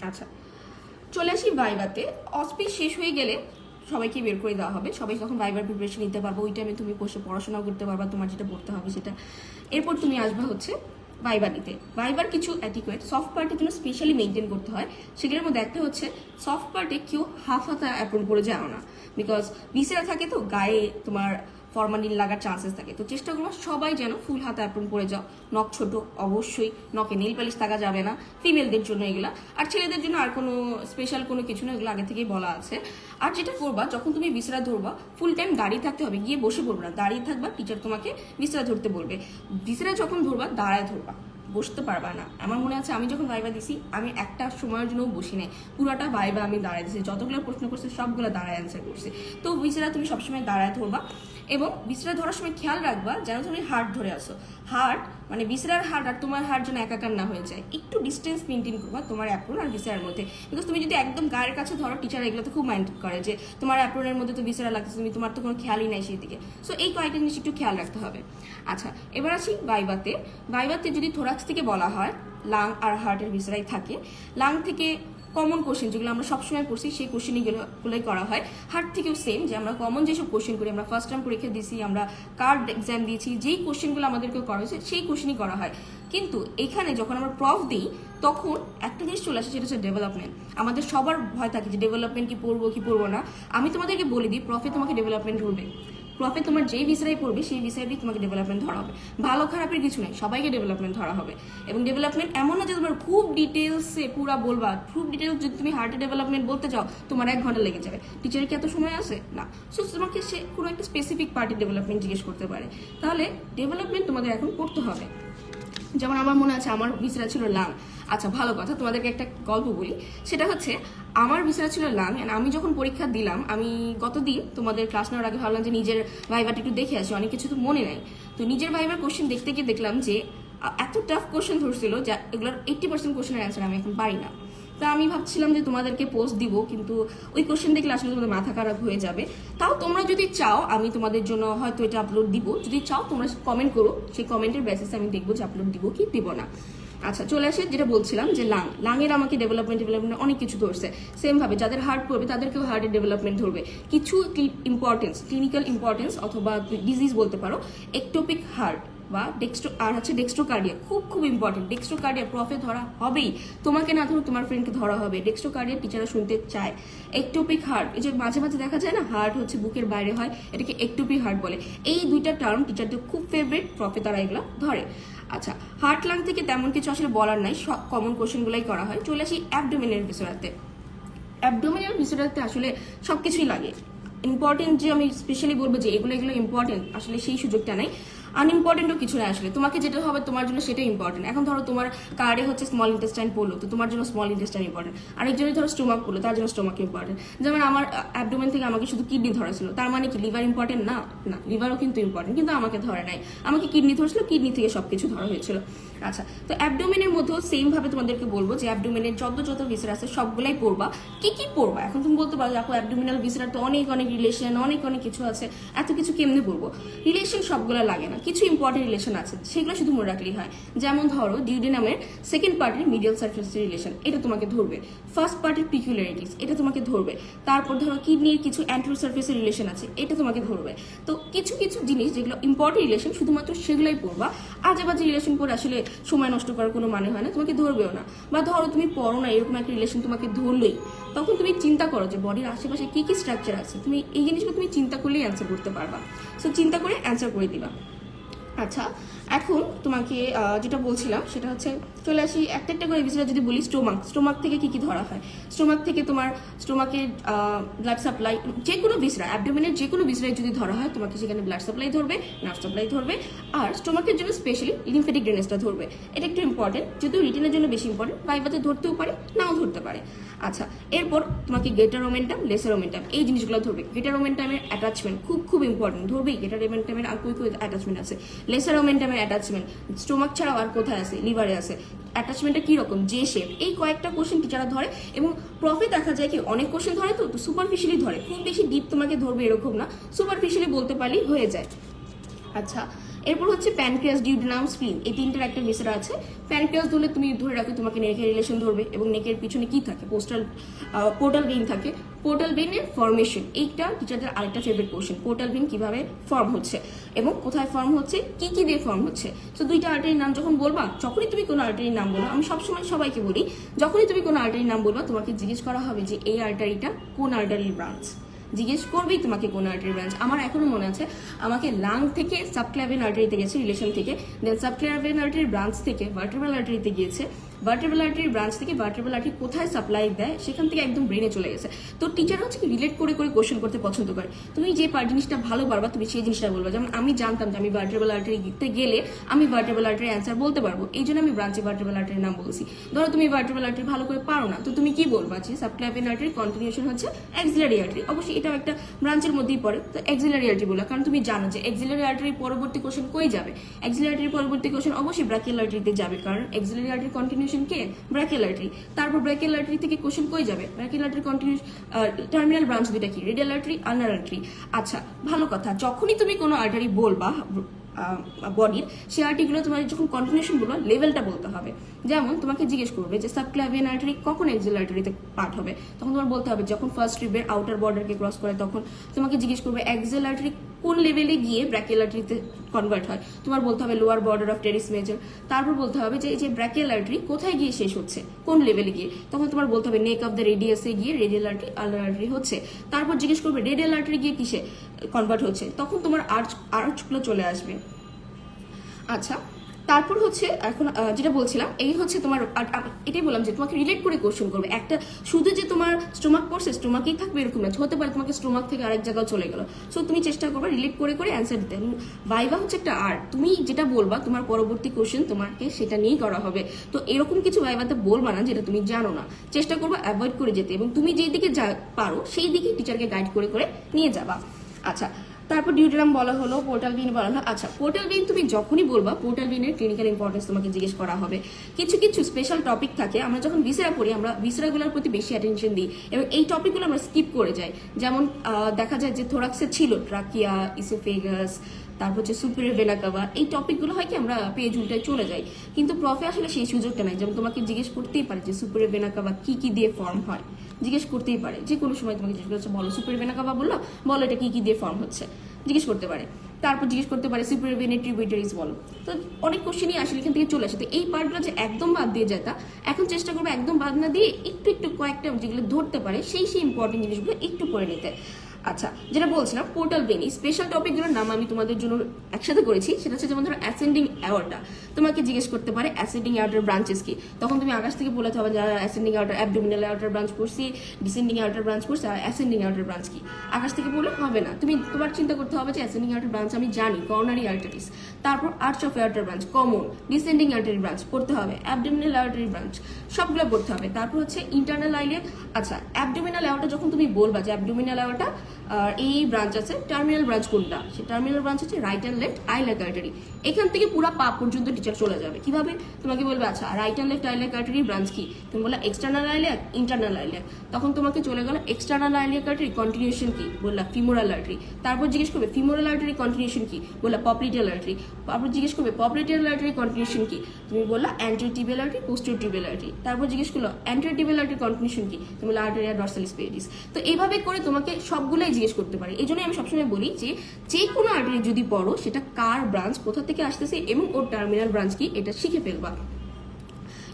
আচ্ছা, চলে আসি ভাইভাতে। অসপি শেষ হয়ে গেলে সবাইকে বের করে দেওয়া হবে, সবাই যখন ভাইবার প্রিপারেশন নিতে পারবো, ওই টাইমে তুমি বসে পড়াশোনাও করতে পারবা, তোমার যেটা পড়তে হবে সেটা। এরপর তুমি আসবা হচ্ছে ভাইবা দিতে। ভাইবার কিছু অ্যাটিকুয়েট সফট পার্টের জন্য স্পেশালি মেনটেন করতে হয়। সেগুলোর মধ্যে একটা হচ্ছে সফট পার্টে কেউ হাফ হাতা অ্যাপ্রন করে যাও না, বিকজ ভিসেরা থাকে তো গায়ে, তোমার ফরমালিন লাগার চান্সেস থাকে। তো চেষ্টা করবো সবাই যেন ফুল হাতে অ্যাপ্রন পরে যাও। নখ ছোট অবশ্যই, নখে নেল পালিশ থাকা যাবে না, ফিমেলদের জন্য এগুলা। আর ছেলেদের জন্য আর কোনো স্পেশাল কোনো কিছু না, এগুলো আগে থেকেই বলা আছে। আর যেটা করবা, যখন তুমি বিছরা ধরবা ফুল টাইম দাঁড়িয়ে থাকতে হবে, গিয়ে বসে পড়বে না, দাঁড়িয়ে থাকবা। টিচার তোমাকে বিছরা ধরতে বলবে, বিছরা যখন ধরবা দাঁড়ায় ধরবা, বসতে পারবা না। আমার মনে আছে আমি যখন ভাইবা দিছি আমি একটা সময়ের জন্য বসি নাই, পুরোটা ভাইবা আমি দাঁড়ায় দিছি, যতগুলো প্রশ্ন করছে সবগুলো দাঁড়ায় অ্যান্সার করছি। তো বিছরা তুমি সবসময় দাঁড়ায় ধরবা, এবং বিছরা ধরার সময় খেয়াল রাখবা যেন তুমি হার্ট ধরে আসো। হার্ট মানে বিছরার হার্ট আর তোমার হার্ট যেন একাকার না হয়ে যায়। একটু ডিস্টেন্স মেনটেন করবা তোমার অ্যাপ্রন আর বিছরার মধ্যে। বিকজ তুমি যদি একদম গায়ের কাছে ধরো, টিচার এগুলো তো খুব মাইন্ড করে যে তোমার অ্যাপ্রনের মধ্যে তো বিছরা লাগছে, তুমি তোমার তো কোনো খেয়ালই নাই সেই দিকে। সো এই কয়েকটা জিনিস একটু খেয়াল রাখতে হবে। আচ্ছা, এবার আসি ভাইভাতে। ভাইভাতে যদি থোরাক্স থেকে বলা হয়, লাং আর হার্টের বিছরাই থাকে। লাং থেকে কমন কোশ্চেন যেগুলো আমরা সবসময় পড়ছি সেই কোশ্চেনগুলোই করা হয়। হার্ট থেকেও সেম, যে আমরা কমন যেসব কোশ্চেন করি, আমরা ফার্স্ট টাইম পরীক্ষা দিয়েছি, আমরা কার্ড এক্সাম দিয়েছি, যেই কোশ্চেনগুলো আমাদেরকে করা হয়েছে সেই কোশ্চেনই করা হয়। কিন্তু এখানে যখন আমরা প্রফ দিই তখন একটা জিনিস চলে আসে, সেটা হচ্ছে ডেভেলপমেন্ট। আমাদের সবার ভয় থাকে যে ডেভেলপমেন্ট কি পড়বো না। আমি তোমাদেরকে বলে দিই, প্রফে তোমাকে ডেভেলপমেন্ট ধরবে। প্রফে তোমার যেই বিষয়ে পড়বে সেই বিষয়টি তোমাকে ডেভেলপমেন্ট ধরা হবে। ভালো খারাপের কিছু নেই, সবাইকে ডেভেলপমেন্ট ধরা হবে। এবং ডেভেলপমেন্ট এমন না যে তোমার খুব ডিটেলসে পুরা বলবা, খুব ডিটেলস যদি তুমি হার্টের ডেভেলপমেন্ট বলতে চাও তোমার 1 ঘন্টা লেগে যাবে। টিচারের কি এত সময় আছে? না। সো তোমাকে সে কোনো একটা স্পেসিফিক পার্টির ডেভেলপমেন্ট জিজ্ঞেস করতে পারে, তাহলে ডেভেলপমেন্ট তোমাদের এখন করতে হবে। যেমন আমার মনে আছে আমার বিষয়টা ছিল লাং। আচ্ছা, ভালো কথা, তোমাদেরকে একটা গল্প বলি। সেটা হচ্ছে আমার বিষয়টা ছিল লাং, আমি যখন পরীক্ষা দিলাম, আমি গতদিন তোমাদের ক্লাস নেওয়ার আগে ভাবলাম যে নিজের ভাইভাটা একটু দেখে আসি, অনেক কিছু তো মনে নাই। তো নিজের ভাইভার কোশ্চেন দেখতে গিয়ে দেখলাম যে এত টাফ কোশ্চেন ধরছিল যা এগুলোর 80% কোশ্চেনের অ্যান্সার আমি এখন পারি না। তা আমি ভাবছিলাম যে তোমাদেরকে পোস্ট দিব, কিন্তু ওই কোশ্চেন দেখলে আসলে তোমাদের মাথা খারাপ হয়ে যাবে। তাও তোমরা যদি চাও আমি তোমাদের জন্য হয়তো এটা আপলোড দিব, যদি চাও তোমরা কমেন্ট করো, সেই কমেন্টের বেসিসে আমি দেখবো যে আপলোড দিব কি দিব না। আচ্ছা, চলে আসে যেটা বলছিলাম যে লাংয়ের আমাকে ডেভেলপমেন্ট অনেক কিছু ধরছে। সেম ভাবে যাদের হার্ট পড়বে তাদেরকেও হার্টের ডেভেলপমেন্ট ধরবে। কিছু ইম্পর্টেন্স, ক্লিনিক্যাল ইম্পর্টেন্স অথবা ডিজিজ বলতে পারো, একটোপিক হার্ট বা ডেক্সট্রোকার্ডিয়া খুব ইম্পর্টেন্ট। ডেক্সট্রোকার্ডিয়া প্রফে ধরা হবেই, তোমাকে না ধরো তোমার ফ্রেন্ডকে ধরা হবে। ডেক্সট্রোকার্ডিয়া টিচাররা শুনতে চায়। একটোপিক হার্ট, এই যে মাঝে মাঝে দেখা যায় না হার্ট হচ্ছে বুকের বাইরে হয়, এটাকে একটোপিক হার্ট বলে। এই দুইটা টার্ম টিচারদের খুব ফেভারিট, প্রফে তারা এগুলো ধরে। আচ্ছা, হার্ট লাং থেকে তেমন কিছু আসলে বলার নাই, সব কমন কোশ্চেনগুলাই করা হয়। চলে আসি অ্যাবডোমেনের বিষয়টাতে। অ্যাবডোমেনের বিষয়টাতে আসলে সবকিছুই লাগে। ইম্পর্টেন্ট যে আমি স্পেশালি বলবো যে এগুলো ইম্পর্টেন্ট, আসলে সেই সুযোগটা নাই। আনইম্পর্টেন্টও কিছু না, আসলে তোমাকে যেটা হবে তোমার জন্য সেটাই ইম্পর্টেন্ট। এখন ধরো তোমার কার্ডে হচ্ছে স্মল ইন্টেস্টাইন পড়লো, তো তোমার জন্য স্মল ইন্টেস্টাইন ইম্পর্টেন্ট। আরেকজনের ধরো স্টোমাক পড়লো, তার জন্য স্টোমাক ইম্পর্টেন্ট। যেমন আমার অ্যাবডোমেন থেকে আমাকে শুধু কিডনি ধরেছিল, তার মানে কি লিভার ইম্পর্টেন্ট না? না, লিভারও কিন্তু ইম্পর্টেন্ট, কিন্তু আমাকে ধরে নাই, আমাকে কিডনি ধরেছিল, কিডনি থেকে সবকিছু ধরা হয়েছিল। আচ্ছা, তো অ্যাবডোমেনের মধ্যেও সেম ভাবে তোমাদেরকে বলবো যে অ্যাবডোমেনের যত ভিসেরা আছে সবগুলাই পড়বা। কি পড়বা? এখন তুমি বলতে পারো দেখো অ্যাবডোমিনাল ভিসেরার তো অনেক রিলেশন, অনেক কিছু আছে, এত কিছু কেমনে পড়বো? রিলেশন সবগুলো লাগে না, কিছু ইম্পর্টেন্ট রিলেশন আছে, সেগুলো শুধু মনে রাখলেই হয়। যেমন ধরো ডিউডেনামের সেকেন্ড পার্টের মিডিয়াল সারফেসের রিলেশন, এটা তোমাকে ধরবে। ফার্স্ট পার্টের পিকুলারিটিস, এটা তোমাকে ধরবে। তারপর ধরো কিডনির কিছু অ্যান্টেরো সারফেসের রিলেশন আছে, এটা তোমাকে ধরবে। তো কিছু জিনিস যেগুলো ইম্পর্টেন্ট রিলেশন, শুধুমাত্র সেগুলোই পড়বা। আজে বাজে রিলেশন পড়ে আসলে সময় নষ্ট করার কোনো মানে হয় না, তোমাকে ধরবেও না। বা ধরো তুমি পড়ো না, এরকম একটা রিলেশন তোমাকে ধরলোই, তখন তুমি চিন্তা করো যে বডির আশেপাশে কি স্ট্রাকচার আছে, তুমি এই জিনিসগুলো তুমি চিন্তা করলেই অ্যান্সার করতে পারবা। সো চিন্তা করে অ্যান্সার করে দিবা। আচ্ছা, এখন তোমাকে যেটা বলছিলাম সেটা হচ্ছে, চলে আসি একটা করে বিষয় যদি বলি। স্টোমাক থেকে কি ধরা হয়? স্টোমাক থেকে তোমার স্টোমাকের ব্লাড সাপ্লাই, যে কোনো বিষয়, অ্যাবডোমেনের যে কোনো বিষয় যদি ধরা হয় তোমাকে সেখানে ব্লাড সাপ্লাই ধরবে, নার্ভ সাপ্লাই ধরবে। আর স্টোমাকের জন্য স্পেশালি লিম্ফেটিক ড্রেনেজটা ধরবে। এটা একটু ইম্পর্টেন্ট, যেহেতু রিটেনের জন্য বেশি ইম্পর্টেন্ট, ভাইভাতে ধরতেও পারে নাও ধরতে পারে। আচ্ছা, এরপর তোমাকে গ্রেটার ওমেন্টাম, লেসার ওমেন্টাম, এই জিনিসগুলো ধরবে। গ্রেটার ওমেন্টামের অ্যাটাচমেন্ট খুব ইম্পর্টেন্ট, ধরবেই। গ্রেটার ওমেন্টামের আর কই অ্যাটাচমেন্ট আছে, লেসার ওমেন্টামের অ্যাটাচমেন্ট স্টোমাক ছাড়াও আর কোথায় আছে? লিভারে আছে। অ্যাটাচমেন্টটা কিরকম, যে শেপ, এই কয়েকটা কোশ্চেন টিচাররা ধরে। এবং প্রফে দেখা যায় কি অনেক কোশ্চেন ধরে, তো সুপারফিশিয়ালি ধরে, খুব বেশি ডিপ তোমাকে ধরবে এরকম না, সুপারফিশিয়ালি বলতে পারলেই হয়ে যায়। আচ্ছা, এরপর হচ্ছে প্যানক্রিয়াস, ডিউডেনাম, স্প্লিন, এই তিনটার একটা বিষয় আছে। প্যানক্রিয়াস ধরলে তুমি ধরে রাখো তোমাকে নেকের রিলেশন ধরবে, এবং নেকের পিছনে কি থাকে? পোর্টাল ভেইন থাকে। পোর্টাল ভেইনের ফর্মেশন, এইটা টিচারদের আরেকটা ফেভারিট কোশ্চেন। পোর্টাল ভেইন কিভাবে ফর্ম হচ্ছে এবং কোথায় ফর্ম হচ্ছে, কি দিয়ে ফর্ম হচ্ছে। তো দুইটা আর্টারির নাম যখন বলবা, যখনই তুমি কোনো আর্টারির নাম বলবা, আমি সবসময় সবাইকে বলি, যখনই তুমি কোনো আর্টারির নাম বলবা তোমাকে জিজ্ঞেস করা হবে যে এই আর্টারিটা কোন আর্টারির ব্রাঞ্চ। জিজ্ঞেস করবেই তোমাকে কোন আর্টারি ব্রাঞ্চ। আমার এখনো মনে আছে আমাকে লাং থেকে সাবক্লাভিয়ান আর্টারিতে গেছে রিলেশন থেকে, দেন সাবক্লাভিয়ান আর্টারি ব্রাঞ্চ থেকে ভার্টেব্রাল আর্টারিতে গিয়েছে, ভার্টেব্রাল আর্টারি ব্রাঞ্চ থেকে ভার্টেব্রাল আর্টারি কোথায় সাপ্লাই দেয় সেখান থেকে একদম ব্রেনে চলে গেছে। তো টিচার হচ্ছে কি রিলেট করে করে কোশ্চেন করতে পছন্দ করে। তুমি যে জিনিসটা ভালো পারবা তুমি সেই জিনিসটা বলবা। যেমন আমি জানতাম যে আমি ভার্টেব্রাল আর্টারিতে গেলে আমি ভার্টেব্রাল আর্টারি অ্যান্সার বলতে পারবো, এই জন্য আমি ব্রাঞ্চে ভার্টেব্রাল আর্টারির নাম বলছি। ধরো তুমি ভার্টেব্রাল আর্টারি ভালো করে পারো না, তো তুমি কি বলবা যে সাবক্লাভিয়ান আর্টারি কন্টিনিউশন হচ্ছে অ্যাক্সিলারি আর্টারি। অবশ্যই এটাও একটা ব্রাঞ্চের মধ্যেই পড়ে, তো অ্যাক্সিলারি আর্টারি বলা, কারণ তুমি জানো যে অ্যাক্সিলারি আর্টারির পরবর্তী কোশ্চেন কই যাবে, অ্যাক্সিলারি আর্টারির পরবর্তী কোশ্চেন অবশ্যই ব্রাকিয়াল আর্টারিতে যাবে, কারণ অ্যাক্সিলারি আর্টারি কন্টিনিউশন কে ব্রাকিয়াল আর্টারি। তারপর ব্রাকিয়াল আর্টারি থেকে কোশ্চেন কই যাবে, brachial artery continue terminal branch দুইটা কি, রেডিয়াল আর্টারি, আলনার আর্টারি। আচ্ছা ভালো কথা, যখনই তুমি কোনো আর্টারি বলবা বডির, সেই আর্টারিগুলো তোমার যখন কন্টিনিউশন বলবো লেভেলটা বলতে হবে। যেমন তোমাকে জিজ্ঞেস করবে যে সাবক্লাভিয়ান আর্টারি কখন এক্সিলারি আর্টারিতে পার্ট হবে, তখন তোমার বলতে হবে যখন ফার্স্ট রিবের আউটার বর্ডারকে ক্রস করে। তখন তোমাকে জিজ্ঞেস করবে এক্সিলারি আর্টারি কোন লেভেলে গিয়ে ব্রাকিয়াল আর্টারিতে কনভার্ট হয়, তোমার বলতে হবে lower border of teres major. তারপর বলতে হবে যে এই যে ব্রাকিয়াল আর্টারি কোথায় গিয়ে শেষ হচ্ছে, কোন লেভেলে গিয়ে, তখন তোমার বলতে হবে নেক অফ দ্য রেডিয়াসে গিয়ে রেডিয়াল আর্টারি আলনার আর্টারি হচ্ছে। তারপর জিজ্ঞেস করবে রেডিয়াল আর্টারি গিয়ে কিসে কনভার্ট হচ্ছে, তখন তোমার আর্চগুলো চলে আসবে। আচ্ছা তারপর হচ্ছে এখন যেটা বলছিলাম এই হচ্ছে তোমার, এটাই বললাম যে তোমাকে রিলেট করে কোশ্চেন করবে। একটা শুধু যে তোমার স্টোমাক পড়ছে স্টোমাকেই থাকবে এরকম না, হতে পারে তোমাকে স্টোমাক থেকে আরেক জায়গায় চলে গেল। সো তুমি চেষ্টা করবে রিলেট করে করে অ্যান্সার দিতে। ভাইভা হচ্ছে একটা আর্ট, তুমি যেটা বলবা তোমার পরবর্তী কোশ্চেন তোমাকে সেটা নিয়েই করা হবে। তো এরকম কিছু ভাইভাতে বলবা না যেটা তুমি জানো না, চেষ্টা করবা অ্যাভয়েড করে যেতে, এবং তুমি যেই দিকে পারো সেই দিকে টিচারকে গাইড করে করে নিয়ে যাবা। আচ্ছা তারপর ডিউটেরাম বলা হলো, পোর্টাল বিন বলা হলো। আচ্ছা পোর্টাল বিন তুমি যখনই বলবা পোর্টাল বিনের ক্লিনিক্যাল ইম্পর্টেন্স তোমাকে জিজ্ঞেস করা হবে। কিছু কিছু স্পেশাল টপিক থাকে, আমরা যখন ভিসেরা পড়ি আমরা ভিসেরাগুলোর প্রতি বেশি অ্যাটেনশন দিই এবং এই টপিকগুলো আমরা স্কিপ করে যাই। যেমন দেখা যায় যে থোরাক্সে ছিল ট্রাকিয়া, ইসোফেগাস, তারপর হচ্ছে সুপিরিয়র ভেনা কাভা, এই টপিকগুলো হয় কি আমরা পেজ উল্টায় চলে যাই, কিন্তু প্রফে আসলে সেই সুযোগটা নাই। যেমন তোমাকে জিজ্ঞেস করতেই পারে যে সুপিরিয়র ভেনা কাভা কি কি দিয়ে ফর্ম হয়, জিজ্ঞেস করতেই পারে যে কোনো সময় তোমাকে জিজ্ঞেস করছে বলো সুপিরিয়র ভেনা কাভা বললো, বলো এটা কি কি দিয়ে ফর্ম হচ্ছে, জিজ্ঞেস করতে পারে। তারপর জিজ্ঞেস করতে পারে সুপিরিয়র ভেনের ট্রিবিউটারিজ বলো। তো অনেক কোশ্চেনই আসলে এখান থেকে চলে আসে। তো এই পার্টগুলো যে একদম বাদ দিয়ে যায় তা এখন চেষ্টা করবে একদম বাদ না দিয়ে একটু একটু কয়েকটা যেগুলো ধরতে পারে সেই ইম্পর্টেন্ট জিনিসগুলো একটু পড়ে নিতে। আচ্ছা যেটা বলছিলাম পোর্টাল বেন, এই স্পেশাল টপিকগুলোর নাম আমি তোমাদের জন্য একসাথে করেছি। সেটা হচ্ছে যেমন ধরো অ্যাসেন্ডিং অ্যাওয়ার্টা, তোমাকে জিজ্ঞেস করতে পারে অ্যাসেন্ডিং অ্যাওয়ার্টার ব্রাঞ্চেস কি, তখন তুমি আকাশ থেকে বলতে হবে যারা অ্যাসেন্ডিং অ্যাওয়ার্টার অ্যাবডোমিনাল অ্যাওয়ার্টার ব্রাঞ্চ পড়ছি, ডিসেন্ডিং অ্যাওয়ার্টার ব্রাঞ্চ পড়ছি, আর অ্যাসেন্ডিং অ্যাওয়ার্টার ব্রাঞ্চ কি। আকাশ থেকে বললে হবে না, তুমি তোমার চিন্তা করতে হবে যে অ্যাসেন্ডিং অ্যাওয়ার্টার ব্রাঞ্চ আমি জানি করোনারি আর্টারিস, তারপর আর্চ অফ অ্যাওয়ার্টার ব্রাঞ্চ কমন, ডিসেন্ডিং অ্যাওয়ার্টারি ব্রাঞ্চ পড়তে হবে, অ্যাবডোমিনাল অ্যাওয়ার্টারি ব্রাঞ্চ সবগুলো পড়তে হবে। তারপর হচ্ছে ইন্টারনাল আইলিয়া। আচ্ছা অ্যাবডোমিনাল অ্যাওয়ার্টা যখন তুমি বলবা যে অ্যাবডোমিনাল অ্যাওয়ার্টা এই ব্রাঞ্চ আছে, টার্মিনাল ব্রাঞ্চ কোনটা, সেই টার্মিনাল ব্রাঞ্চ হচ্ছে right and left iliac artery. এখান থেকে পুরো পা পর্যন্ত টিচার চলে যাবে। কিভাবে তোমাকে বলবে আচ্ছা right and left iliac artery branch কি, তুমি বললা এক্সটার্নাল আইলিয়াক, ইন্টারনাল আইলিয়াক, তখন তোমাকে চলে গেল এক্সটার্নাল আইলিয়াক আর্টারি কন্টিনিউশন কি, বললা ফিমোরাল আর্টারি। তারপর জিজ্ঞেস করবে ফিমোরাল আর্টারি কন্টিনিউশন কি, বললা পপলিটিয়াল আর্টারি। তারপর জিজ্ঞেস করবে পপলিটিয়াল আর্টারি কন্টিনিউশন কি, তুমি বললা anterior tibial artery, posterior tibial artery. তারপর জিজ্ঞেস করলো অ্যান্টেরিয়র টিবিয়াল আর্টারি কন্টিনিউশন কি, তুমি বললা আর্টেরিয়া ডরসালিস পেডিস। তো এইভাবে করে তোমাকে সবগুলাই জিজ্ঞেস করতে পারে। এই জন্য আমি সবসময় বলি যে কোনো আর্টারি যদি পড়ো সেটা কার ব্রাঞ্চ কোথা থেকে আসতেছে এবং ওর টার্মিনাল ব্রাঞ্চ কি এটা শিখে ফেলবা।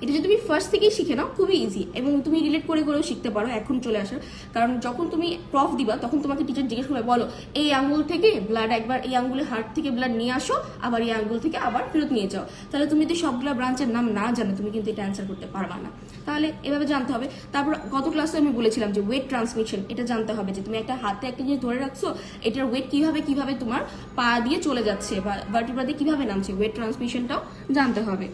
এটা যদি তুমি ফার্স্ট থেকেই শিখে নাও খুবই ইজি, এবং তুমি রিলেট করে করেও শিখতে পারো এখন চলে আসার। কারণ যখন তুমি প্রফ দিবা তখন তোমাকে টিচার জিজ্ঞেস করবে বলো এই আঙ্গুল থেকে ব্লাড একবার এই আঙ্গুলের হার্ট থেকে ব্লাড নিয়ে আসো, আবার এই আঙ্গুল থেকে আবার ফেরত নিয়ে যাও। তাহলে তুমি যদি সবগুলো ব্রাঞ্চের নাম না জানো তুমি কিন্তু এটা অ্যান্সার করতে পারবা না। তাহলে এভাবে জানতে হবে। তারপর গত ক্লাসে আমি বলেছিলাম যে ওয়েট ট্রান্সমিশন, এটা জানতে হবে যে তুমি একটা হাতে একটা জিনিস ধরে রাখছো, এটার ওয়েট কিভাবে তোমার পা দিয়ে চলে যাচ্ছে বা ভার্টিব্রা দিয়ে কিভাবে নামছে, ওয়েট ট্রান্সমিশনটাও জানতে হবে।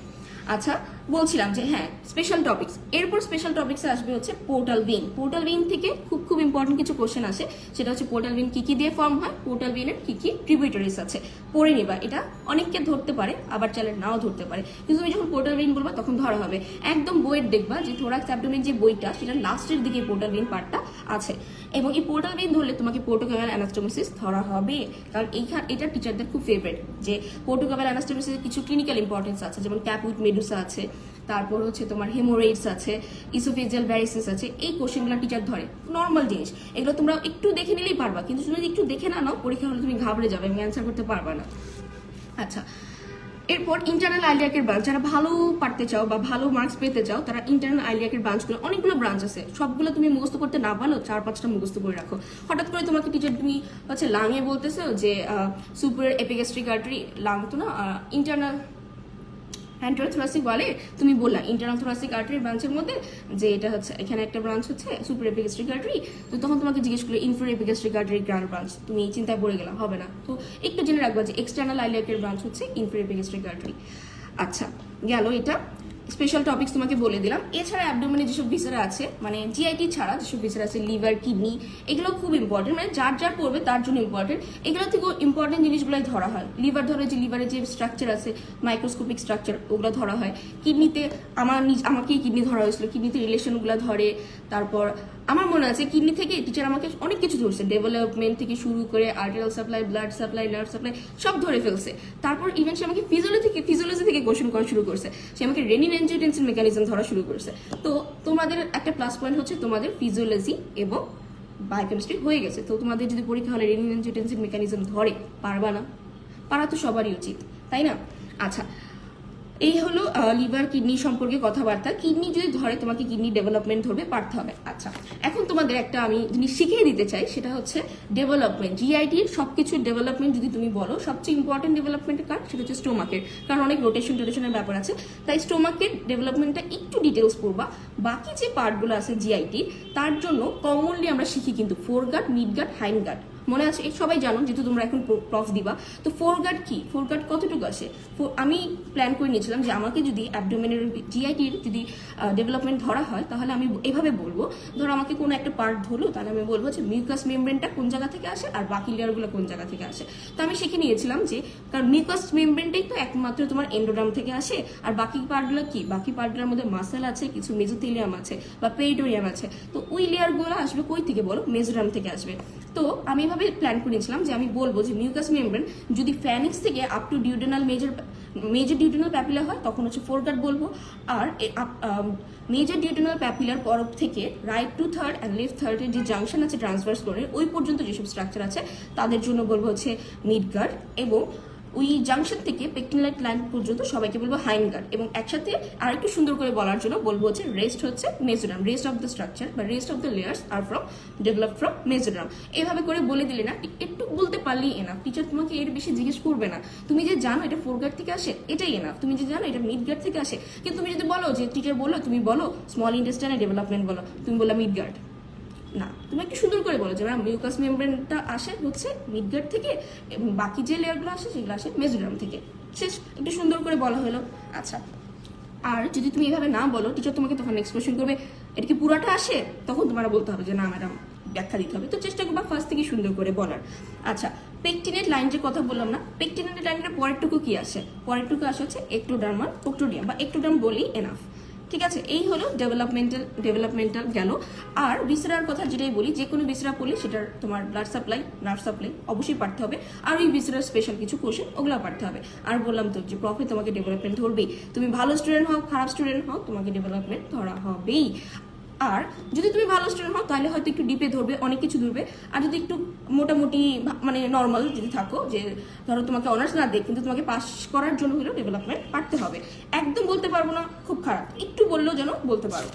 আচ্ছা বলছিলাম যে হ্যাঁ স্পেশাল টপিকস, এরপর স্পেশাল টপিক্সে আসবে হচ্ছে পোর্টাল ভেইন। পোর্টাল ভেইন থেকে খুব ইম্পর্টেন্ট কিছু কোশ্চেন আসে, সেটা হচ্ছে পোর্টাল ভেইন কি কি দিয়ে ফর্ম হয়, পোর্টাল ভেইনের কি কি ট্রিবিউটারিজ আছে, পড়ে নিবা। এটা অনেককে ধরতে পারে আবার চাইলে নাও ধরতে পারে, কিন্তু তুমি যখন পোর্টাল ভেইন বলবা তখন ধরা হবে। একদম বইয়ের দেখবা যে থোরাক্স অ্যাবডোমেন যে বইটা সেটা লাস্টের দিকে পোর্টাল ভেইন পার্টটা আছে, এবং এই পোর্টাল ভেইন ধরলে তোমাকে পোর্টোক্যাভাল অ্যানাস্টোমোসিস ধরা হবে। কারণ এটা টিচারদের খুব ফেভারিট যে পোর্টোক্যাভাল অ্যানাস্টোমোসিসের কিছু ক্লিনিক্যাল ইম্পর্টেন্স আছে, যেমন ক্যাপুইট মেডুসা আছে, তারপর হচ্ছে তোমার হেমোরেইডস আছে, ইসোফেজিয়াল ভ্যারিসিস আছে। এই কোশ্চেনগুলো টিচার ধরে, নর্মাল জিনিস, এগুলো তোমরা একটু দেখে নিলেই পারবা, কিন্তু যদি একটু দেখে না নাও পরীক্ষা হলে তুমি ঘাবড়ে যাবে, আমি অ্যান্সার করতে পারবা না। আচ্ছা এরপর ইন্টারনাল আইলিয়াকের ব্রাঞ্চ, যারা ভালো পারতে চাও বা ভালো মার্কস পেতে চাও তারা ইন্টারনাল আইলিয়াকের ব্রাঞ্চগুলো, অনেকগুলো ব্রাঞ্চ আছে, সবগুলো তুমি মুখস্থ করতে না পারো 4-5টা মুখস্থ করে রাখো। হঠাৎ করে তোমাকে টিচার তুমি হচ্ছে লাঙে বলতেছো যে সুপিরিয়র এপিগ্যাস্ট্রিক আর্টারি, লাং তো না, ইন্টারনাল অ্যান্টেরোথোরাসিক বলে, তুমি বললা ইন্টারনাল থোরাসিক আর্টারি ব্রাঞ্চের মধ্যে যে এটা হচ্ছে এখানে একটা ব্রাঞ্চ হচ্ছে সুপিরিয়র এপিগ্যাস্ট্রিক আর্টারি, তো তখন তোমাকে জিজ্ঞেস করলে inferior epigastric artery grand branch, তুমি চিন্তায় পড়ে গেলাম, হবে না। তো একটু জেনে রাখবা যে এক্সটার্নাল আইলিয়াকের ব্রাঞ্চ হচ্ছে ইনফেরিয়র এপিগ্যাস্ট্রিক আর্টারি। আচ্ছা, গেল এটা স্পেশাল টপিকস তোমাকে বলে দিলাম। এছাড়া অ্যাবডোমেনে যেসব ভিসেরা আছে, মানে জিআইটি ছাড়া যেসব ভিসেরা আছে, লিভার, কিডনি, এগুলো খুব ইম্পর্টেন্ট, মানে যার যার পড়বে তার জন্য ইম্পর্টেন্ট। এগুলো থেকেও ইম্পর্টেন্ট জিনিসগুলোই ধরা হয়। লিভার ধরে যে লিভারের যে স্ট্রাকচার আছে, মাইক্রোস্কোপিক স্ট্রাকচার, ওগুলো ধরা হয়। কিডনিতে আমাকেই কিডনি ধরা হয়েছিল, কিডনিতে রিলেশনগুলো ধরে। তারপর আমার মনে আছে কিডনি থেকে টিচার আমাকে অনেক কিছু ধরছে, ডেভেলপমেন্ট থেকে শুরু করে arterial supply, blood supply, nerve supply সব ধরে ফেলছে। তারপর ইভেন সে আমাকে ফিজিওলজি থেকে কোশ্চেন করা শুরু করছে, সে আমাকে রেনিন অ্যাঞ্জিওটেনসিন মেকানিজম ধরা শুরু করছে। তো তোমাদের একটা প্লাস পয়েন্ট হচ্ছে তোমাদের ফিজিওলজি এবং বায়োকেমিস্ট্রি হয়ে গেছে। তো তোমাদের যদি পরীক্ষা হলে রেনিন অ্যাঞ্জিওটেনসিন মেকানিজম ধরে, পারবা না? পারা তো সবারই উচিত, তাই না? আচ্ছা, এই হলো লিভার কিডনি সম্পর্কে কথাবার্তা। কিডনি যদি ধরে তোমাকে কিডনি ডেভেলপমেন্ট ধরবে, পারতে হবে। আচ্ছা, এখন তোমাদের একটা আমি জিনিস শিখিয়ে দিতে চাই, সেটা হচ্ছে ডেভেলপমেন্ট। জিআইটির সবকিছুর ডেভেলপমেন্ট যদি তুমি বলো, সবচেয়ে ইম্পর্টেন্ট ডেভেলপমেন্টের কারণ সেটা হচ্ছে স্টোমাকের, কারণ অনেক টোটেশনের ব্যাপার আছে। তাই স্টোমাকের ডেভেলপমেন্টটা একটু ডিটেলস পড়বা। বাকি যে পার্টগুলো আছে জিআইটি, তার জন্য কমনলি আমরা শিখি কিন্তু ফোরগার্ড, মিডগার্ড, হাইন্ডগার্ড। মনে আছে? সবাই জানো, যেহেতু তোমরা এখন প্রফ দিবা। তো ফোরগার্ড কি, ফোরগার্ড কতটুকু আসে? আমি প্ল্যান করে নিয়েছিলাম যে আমাকে যদি অ্যাবডোমেনের জিআইটির যদি ডেভেলপমেন্ট ধরা হয়, তাহলে আমি এভাবে বলবো, ধরো আমাকে কোনো একটা পার্ট ধরলো, তাহলে আমি বলবো যে মিউকাস মেমব্রেনটা কোন জায়গা থেকে আসে আর বাকি লেয়ারগুলো কোন জায়গা থেকে আসে। তো আমি শিখে নিয়েছিলাম যে কারণ মিউকাস মেমব্রেনটাই তো একমাত্র তোমার এন্ডোডার্ম থেকে আসে, আর বাকি পার্টগুলো কি, বাকি পার্টগুলোর মধ্যে মাসেল আছে, কিছু মেজোথেলিয়াম আছে বা পেরিটোরিয়াম আছে। তো ওই লেয়ারগুলো আসবে কই থেকে বলো? মেজোডার্ম থেকে আসবে। তো আমি এভাবে প্ল্যান করেছিলাম যে আমি বলবো যে মিউকাস মেমব্রেন যদি ফ্যানিক্স থেকে up to duodenal major duodenal papilla হয়, তখন হচ্ছে ফোরগার্ড বলবো। আর মেজর ডিউডেনাল প্যাপিলার পরব থেকে right to third and left থার্ডের যে জাংশন আছে ট্রান্সভার্স করে ওই পর্যন্ত যেসব স্ট্রাকচার আছে তাদের জন্য বলবো হচ্ছে মিডগার্ড, এবং ওই জাংশন থেকে পেকটিনাইট লাইন পর্যন্ত সবাইকে বলবো হাইন্ডগার্ড। এবং একসাথে আরেকটু সুন্দর করে বলার জন্য বলবো হচ্ছে রেস্ট হচ্ছে mesoderm, rest of the structure বা rest of the layers are develop from mesoderm. এইভাবে করে বলে দিলে না, একটু বলতে পারলেই এনাফ। টিচার তোমাকে এর বেশি জিজ্ঞেস করবে না। তুমি যে জানো এটা ফোরগার্ড থেকে আসে, এটাই এনাফ। তুমি যে জানো এটা মিডগার্ড থেকে আসে, কিন্তু তুমি যদি বলো যে টিচার বলো, তুমি বলো স্মল ইন্টেস্টাইনের ডেভেলপমেন্ট বলো, তুমি বললা মিডগার্ড, না, তুমি একটু সুন্দর করে বলো যে ম্যাম মিউকাস মেমব্রেনটা আসে হচ্ছে মিডগার্ড থেকে এবং বাকি যে লেয়ারগুলো আসে সেগুলো আসে মেজোডার্ম থেকে। শেষ, একটু সুন্দর করে বলা হলো। আচ্ছা, আর যদি তুমি এভাবে না বলো, টিচার তোমাকে তখন নেক্সট কোয়েশ্চেন করবে এটা কি পুরাটা আসে, তখন তোমার বলতে হবে যে না ম্যাডাম, ব্যাখ্যা দিতে হবে। তো চেষ্টা করবা ফার্স্ট থেকে সুন্দর করে বলার। আচ্ছা, পেকটিনেট লাইন যে কথা বললাম না, পেকটিনেট লাইনের পরেরটুকু কি আসে? পরেরটুকু আসে হচ্ছে একটোডার্মাল ওক্টোডিয়াম বা একটোডার্ম বলি এনাফ। ঠিক আছে, এই হলো ডেভেলপমেন্টাল গেল। আর ভিসেরার কথা যেটাই বলি, যে কোনো ভিসেরা পড়লে সেটার তোমার ব্লাড সাপ্লাই, নার্ভ সাপ্লাই অবশ্যই পারতে হবে। আর ওই ভিসেরার স্পেশাল কিছু কোশ্চেন ওগুলো পারতে হবে। আর বললাম তো যে প্রফে তোমাকে ডেভেলপমেন্ট ধরবেই, তুমি ভালো স্টুডেন্ট হও খারাপ স্টুডেন্ট হও, তোমাকে ডেভেলপমেন্ট ধরা হবেই। আর যদি তুমি ভালো স্টুডেন্ট হও তাহলে হয়তো একটু ডিপে ধরবে, অনেক কিছু ধরবে। আর যদি একটু মোটামুটি মানে নর্মাল যদি থাকো, যে ধরো তোমাকে অনার্স না দেখ কিন্তু তোমাকে পাস করার জন্য হলেও ডেভেলপমেন্ট পারতে হবে। একদম বলতে পারবো না খুব খারাপ, একটু বললেও যেন বলতে পারো।